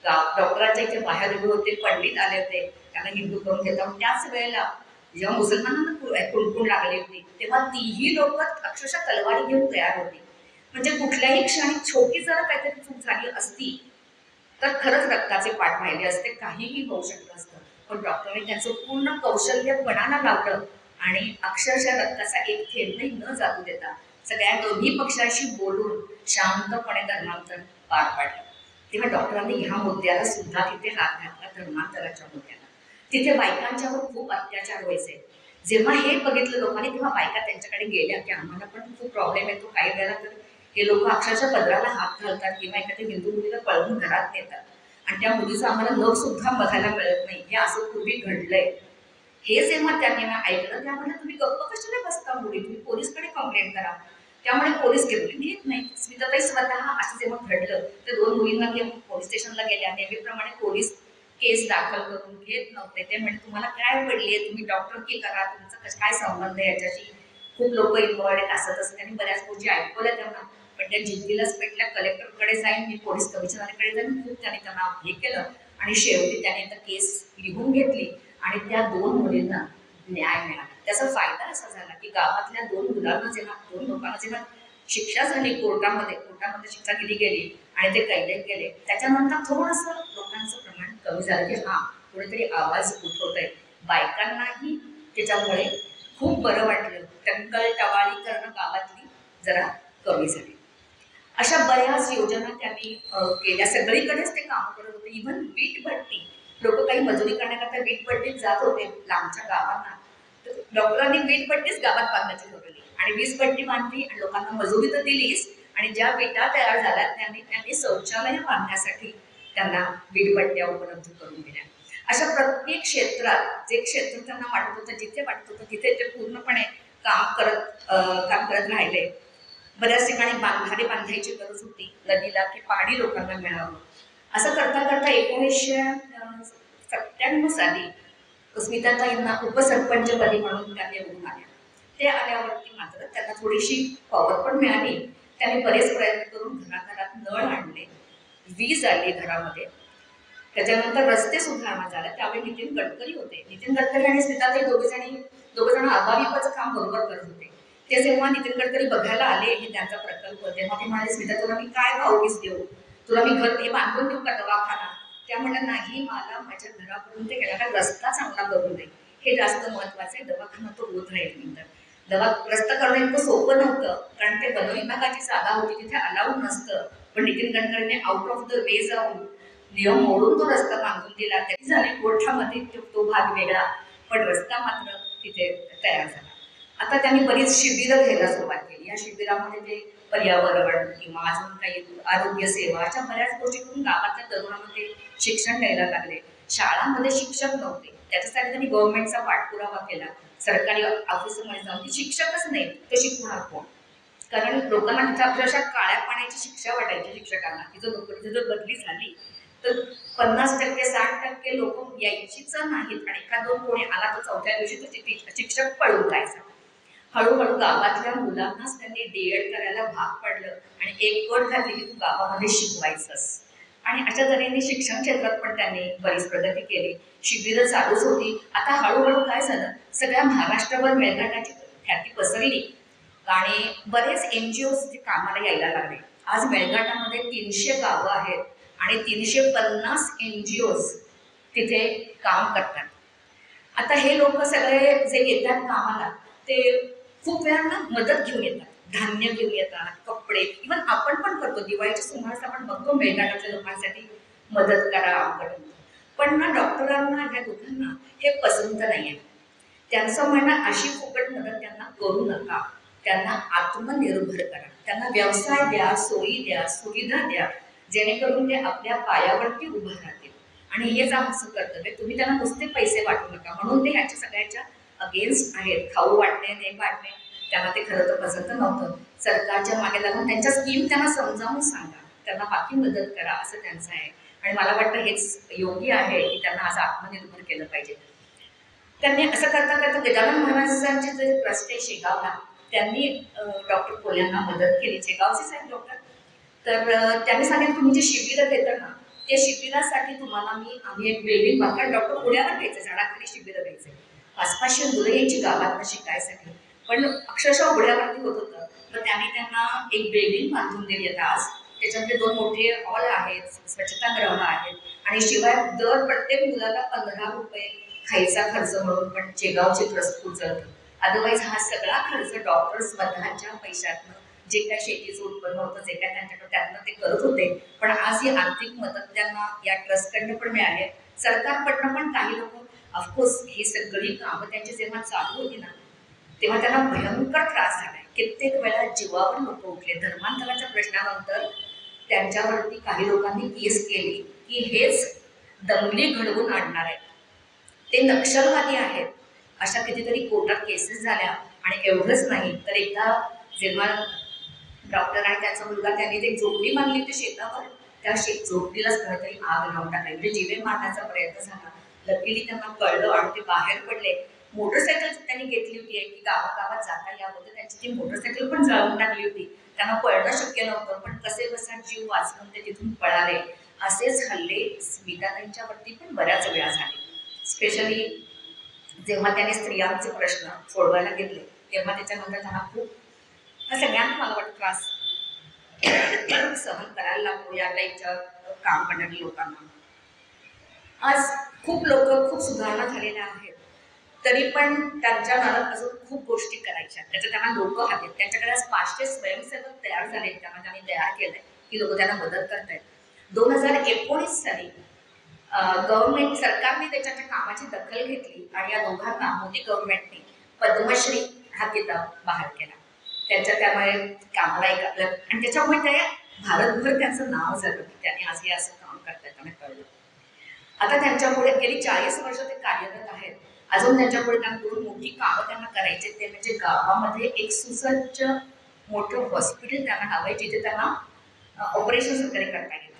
डॉक्टरांच्या इथे बाहेर उभे होते, पंडित आले होते त्यांना हिंदू करून घेतात. त्याच वेळेला जेव्हा मुसलमानांना कुणकुण लागली होती तेव्हा तीही लोक अक्षरशः तलवारी घेऊन तयार होती. म्हणजे कुठल्याही क्षणी छोटी जरा काहीतरी चूक झाली असती तर खरंच रक्ताचे पाठ वाहिले असते, काहीही होऊ शकलं असतं. पण डॉक्टरने त्यांचं पूर्ण कौशल्य पणाला लावलं आणि अक्षरशः रक्ताचा एक थेंबही न जाऊ देता सगळ्या दोन्ही पक्षाशी बोलून शांतपणे धर्मांतर पार पाडलं. तेव्हा डॉक्टरांनी ह्या मुद्द्याला सुद्धा तिथे हात घातला, धर्मांतराच्या मुद्द्याला. तिथे बायकांच्यावर खूप अत्याचार व्हायचे. जेव्हा हे बघितलं लोकांनी तेव्हा बायका त्यांच्याकडे गेल्या की आम्हाला पण खूप प्रॉब्लेम येतो. काही वेळेला तर हे लोक अक्षरशः पदराला हात घालतात किंवा एखाद्या हिंदू मुलीला पळवून घरात नेतात आणि त्या मुलीचं आम्हाला नख सुद्धा बघायला मिळत नाही. हे असं पूर्वी घडलंय. हे जेव्हा त्यांनी ऐकलं त्यामुळे तुम्ही गप्प कशाला बसता मुली, तुम्ही पोलीसकडे कंप्लेंट करा. त्यामुळे पोलीस घेत नाही. स्मिताताई स्वतः असं जेव्हा घडलं तर 2 मुलींना घेऊन पोलीस स्टेशनला गेल्या. नेहमीप्रमाणे पोलीस केस दाखल करून घेत नव्हते. ते म्हणजे तुम्हाला काय पडलीये, तुम्ही डॉक्टर की करा, तुमचा काय संबंध आहे याच्याशी. खूप लोक इन्व्हॉल्ड आहेत असं तसं त्यांनी बऱ्याच गोष्टी ऐकवल्या त्यांना. पण त्या जिद्दीलाच पेटल्या. कलेक्टरकडे जाईन, मी पोलीस कमिशनरकडे जाईन, खूप त्यांना हे केलं आणि शेवटी त्याने आता केस लिहून घेतली आणि त्या 2 मुलींना न्याय मिळाला. त्याचा फायदा असा झाला की गावातल्या 2 मुलांना जेव्हा 2 लोकांना जेव्हा शिक्षा झाली कोर्टामध्ये शिक्षा दिली गेली आणि ते कैदेत गेले, त्याच्यानंतर थोडंसं लोकांचं प्रमाण कमी झालं की हा कुठेतरी आवाज उठवत आहे. बायकांनाही त्याच्यामुळे खूप बरं वाटलं. टंकल टवाळी करणं गावातली जरा कमी झाली. अशा बऱ्याच योजना त्यांनी केल्या. सगळीकडेच ते काम करत होते. इव्हन वीटभट्टी, लोक काही मजुरी करण्याकरता वीटभट्टीत जात होते लांबच्या गावांना, तर डॉक्टरांनी वीटभट्टीच गावात बांधण्याची ठरवली आणि वीजभट्टी बांधली आणि लोकांना मजुरी तर दिलीच आणि ज्या विटा तयार झाल्या त्यांनी शौचालय बांधण्यासाठी त्यांना वीटभट्ट्या उपलब्ध करून दिल्या. अशा प्रत्येक क्षेत्रात जे क्षेत्र त्यांना वाटत होतं, जिथे वाटत होतं तिथे ते पूर्णपणे काम करत राहिले. बऱ्याच ठिकाणी बांधारे बांधायची गरज होती नदीला की पाणी लोकांना मिळावं. असं करता करता 1997 साली स्मिताताईंना उपसरपंचपदी म्हणून त्या निवडून आल्या. ते आल्यावरती मात्र त्यांना थोडीशी पॉवर पण मिळाली. त्यांनी बरेच प्रयत्न करून घराघरात नळ आणले, वीज आली घरामध्ये. त्याच्यानंतर रस्ते सुधारणा झाल्या. त्यावेळी नितीन गडकरी होते. नितीन गडकरी आणि स्मिताताई दोघं आबाविपाचं काम बरोबर करत होते. ते जेव्हा नितीन गडकरी बघायला आले हे त्यांचा प्रकल्प, तेव्हा ते म्हणाले स्मिता तुला मी काय भाववीस देऊ, तुला मी घर हे बांधून देऊ का दवाखाना. त्या म्हणल्या नाही, मला माझ्या घरापर्यंत गेला रस्ता चांगला करून दे, हे जास्त महत्वाचं आहे. दवाखाना तो होत राहील. नंतर रस्ता करणं इतकं सोपं नव्हतं कारण ते वन विभागाची जागा होती, तिथे अलाउड नसतं. पण नितीन गडकरीने आउट ऑफ द वे जाऊन नियम मोडून तो रस्ता बांधून दिला. तरी झाले कोर्टामध्ये तो भाग वेगळा, पण रस्ता मात्र तिथे तयार झाला. आता त्यांनी बरीच शिबिरं घ्यायला सुरुवात केली. या शिबिरामध्ये ते पर्यावरण किंवा अजून काही आरोग्य सेवा अशा बऱ्याच गोष्टी करून गावातल्या तरुणांमध्ये शिक्षण द्यायला लागले. शाळांमध्ये शिक्षक नव्हते, त्याच्यासाठी त्यांनी गव्हर्नमेंटचा पाठपुरावा केला. सरकारी ऑफिसमध्ये जाऊन की शिक्षकच नाही ते शिकवणार कोण. कारण लोकांना तिथे अक्षरशः काळ्या पाण्याची शिक्षा वाटायची शिक्षकांना. तिथं नोकरीची जर बदली झाली तर 50% 60% लोक यायचीच नाहीत आणि एखाद 2 कोणी आला तर 4थ्या दिवशी तो शिक्षक पळून जायचा. हळूहळू गावातल्या मुलांनाच त्यांनी डीएड करायला भाग पडलं आणि एक अट घातली की तू गावामध्ये शिकवायचंस. आणि अशा तऱ्हेने शिक्षण क्षेत्रात पण त्यांनी बरीच प्रगती केली. शिबिरं चालूच होती. आता हळूहळू काय झालं, सगळ्या महाराष्ट्रावर मेळघाटाची ख्याती पसरली आणि बरेच NGOज कामाला यायला लागले. आज मेळघाटामध्ये 300 गावं आहेत आणि 350 NGOज तिथे काम करतात. आता हे लोक सगळे जे येतात कामाला ते खूप वेळांना मदत घेऊन येतात, धान्य घेऊन येतात, कपडे. इव्हन आपण पण करतो दिवाळीच्या सुमारास आपण बघतो मेळघाटाच्या लोकांसाठी मदत करा. पण ना डॉक्टरांना ह्या दोघांना हे पसंत नाही आहे. त्यांचं म्हणणं अशी फुकट मदत त्यांना करू नका, त्यांना आत्मनिर्भर करा, त्यांना व्यवसाय द्या, सोयी द्या, सुविधा द्या, जेणेकरून ते आपल्या पायावरती उभं राहतील. आणि हेच आमचं कर्तव्य. तुम्ही त्यांना नुसते पैसे वाटू नका. म्हणून ते ह्याच्या सगळ्याच्या अगेन्स्ट आहेत. खाऊ वाटणे, नाही वाटणे, त्यांना ते खरं तर पसंत नव्हतं. सरकारच्या मागे लागून त्यांच्या स्कीम त्यांना समजावून सांगा, त्यांना बाकी मदत करा, असं त्यांचं आहे. आणि मला वाटतं हेच योग्य आहे की त्यांना असं आत्मनिर्भर केलं पाहिजे. त्यांनी असं करता करता गजानन महाराजांचे जे ट्रस्ट आहे शेगावला, त्यांनी डॉक्टर कोल्यांना मदत केली. शेगावचेच आहेत डॉक्टर. तर त्यांनी सांगितलं तुम्ही जे शिबिरं घेता ना, त्या शिबिरासाठी तुम्हाला आम्ही एक बिल्डिंग बांधणार. डॉक्टर पुण्यावर घ्यायचं, झाडाखाली शिबिरं घ्यायचे. 500-500 मुलं यायची गावातनं शिकायसाठी, पण अक्षरशः उघड्यावरती होत होतं. तर त्यांनी त्यांना एक बिल्डिंग बांधून दिली आहे आज. त्याच्यामध्ये 2 मोठे हॉल आहेत, स्वच्छतागृह आहेत, आणि शिवाय दर प्रत्येक मुलाला 15 रुपये खायचा खर्च म्हणून पण शेगावचे ट्रस्ट उचलतं. अदरवाईज हा सगळा खर्च डॉक्टर स्वतःच्या पैशातनं, जे काय शेतीचं उत्पन्न होतं, जे काय त्यांच्याकडे त्यातनं ते करत होते. पण आज ही आर्थिक मदत त्यांना या ट्रस्टकडनं पण मिळाली. सरकारकडनं पण काही लोक, ऑफकोर्स ही सगळी कामं त्यांची जेव्हा चालू होती ना, तेव्हा त्यांना भयंकर त्रास झालाय. कित्येक वेळा जीवावर लोक उठले. धर्मांतराच्या प्रश्नानंतर त्यांच्यावरती काही लोकांनी केस केली की हेच दंगली घडवून आणणार आहेत, ते नक्षलवादी आहेत, अशा कितीतरी कोर्टात केसेस झाल्या. आणि एवढंच नाही तर एकदा जेव्हा डॉक्टर आणि त्यांचा मुलगा त्यांनी ते झोपडी बांधली होती शेतावर, त्या झोपडीलाच कोणीतरी आग लावून टाकली. म्हणजे जीवे मारण्याचा प्रयत्न झाला. लकीली त्यांना कळलं आणि ते बाहेर पडले. मोटरसायकल त्यांनी घेतली होती की गावागावात जाता यावं, त्यांची ती मोटरसायकल पण जळवून टाकली होती. त्यांना पळणं शक्य नव्हतं, पण कसे बसा जीव वाचवून ते तिथून पळाले. असेच हल्ले स्मिताताईंच्यावरती पण बऱ्याच वेळा झाले. स्पेशली जेव्हा त्याने स्त्रियांचे प्रश्न सोडवायला घेतले, तेव्हा त्याच्यानंतर त्यांना खूप, सगळ्यांना मला वाटतं त्रास सहन करायला लागतो या टाईपच्या काम करणाऱ्या लोकांना. आज खूप लोक, खूप सुधारणा झालेल्या आहेत, तरी पण त्यांच्या मनात अजून खूप गोष्टी करायच्या. त्याच्या त्यांना लोक आहेत. त्यांच्याकडे आज 500 स्वयंसेवक तयार झाले, त्यांना त्यांनी तयार केलंय की लोक त्यांना मदत करतायत. 2019 साली गव्हर्नमेंट सरकारने त्याच्या कामाची दखल घेतली आणि या दोघांना मोदी गव्हर्नमेंटने पद्मश्री हा किताब बाहेर केला. त्यांच्या त्यामुळे कामाला एक आपलं, आणि त्याच्यामुळे ते भारतभर त्यांचं नाव झालं की त्यांनी आज हे असं काम करतात, त्यांना कळलं. आता त्यांच्यापुढे गेली 40 वर्ष ते कार्यरत आहेत. अजून त्यांच्यापुढे त्यांना 2 मोठी कामं त्यांना करायचे. ते म्हणजे गावामध्ये एक सुसज्ज मोठं हॉस्पिटल त्यांना हवंय, जिथे त्यांना ऑपरेशन वगैरे करता येते.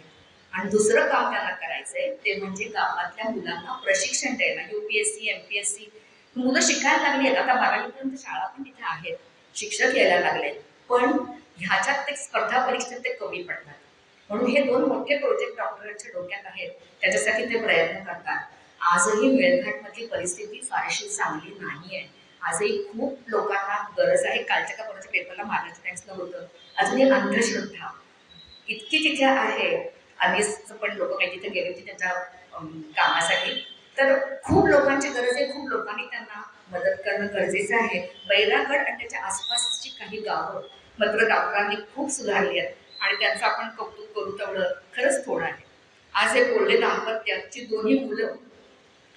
आणि दुसरं काम त्यांना करायचंय ते म्हणजे गावातल्या मुलांना प्रशिक्षण द्यायला. UPSC MPSC मुलं शिकायला लागली आहेत. आता 12वीपर्यंत शाळा पण तिथे आहेत, शिक्षक यायला लागले, पण ह्याच्यात ते स्पर्धा परीक्षेत ते कमी पडतात. म्हणून हे 2 मोठे प्रोजेक्ट डॉक्टरांच्या डोक्यात आहेत, त्याच्यासाठी ते प्रयत्न करतात. आजही मेळघाटमधली परिस्थिती फारशी चांगली नाही आहे. आजही खूप लोकांना गरज आहे. कालच्या का परवाच्या पेपरला महाराष्ट्र टाइम्सला होतं, अजूनही अंधश्रद्धा इतकी तिथे आहे. आम्हीच पण लोक काही तिथे गेले होते त्यांच्या कामासाठी. तर खूप लोकांची गरज आहे. खूप लोकांनी त्यांना मदत करणं गरजेचं आहे. बैरागड आणि त्याच्या आसपासची काही गावं मात्र डॉक्टरांनी खूप सुधारली आहेत आणि त्यांचं आपण कौतुक करू तेवढं खरंच थोडं आहे. आज हे बोलले दाम्पत्याची 2ही मुलं,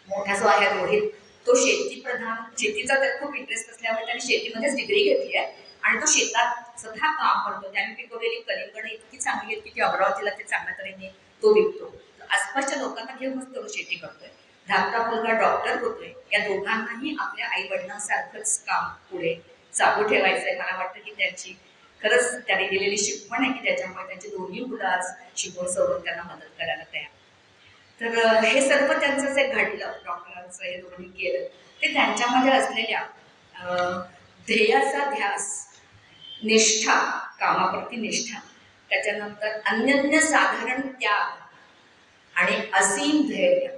मोठा जो आहे रोहित, तो शेतीचा त्यात खूप इंटरेस्ट असल्यामुळे त्याने शेतीमध्येच डिग्री घेतली आहे आणि तो शेतात सध्या काम करतो. त्याने पिकवलेली कलिंगडं इतकी चांगली आहेत की ती अमरावतीला ते चांगल्या तऱ्हेने तो विकतो. आसपासच्या लोकांना घेऊनच तो शेती करतोय. धाकटा मुलगा डॉक्टर होतोय. या दोघांनाही आपल्या आई वडिलांसारखंच काम पुढे चालू ठेवायचंय. मला वाटतं की त्यांची खरंच त्यांनी दिलेली शिकवण आहे की त्याच्यामुळे त्यांची 2ही मुलं आज शिकवून सवरून त्यांना मदत करायला तयार. तर हे सर्व त्यांचं जे घडलं, डॉक्टरांचं हे दोन्ही केलं, ते त्यांच्यामध्ये असलेल्या ध्येयाचा ध्यास, निष्ठा, कामाप्रती निष्ठा, त्याच्यानंतर अनन्यसाधारण त्याग आणि असीम धैर्य,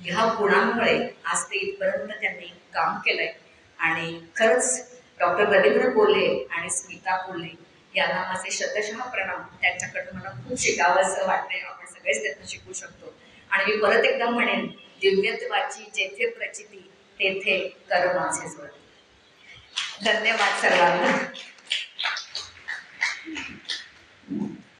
ह्या गुणांमुळे आज ते इथपर्यंत त्यांनी काम केलंय. आणि खरंच डॉक्टर रवींद्र कोल्हे आणि स्मिता कोल्हे यांना माझे शतशः प्रणाम. त्यांच्याकडनं मला खूप शिकावं असं वाटतंय. आपण सगळेच त्यातून शिकू शकतो. आणि मी परत एकदा म्हणेन, दिव्यत्वाची जेथे प्रचिती तेथे कर माझे जोड. धन्यवाद सर्वांना.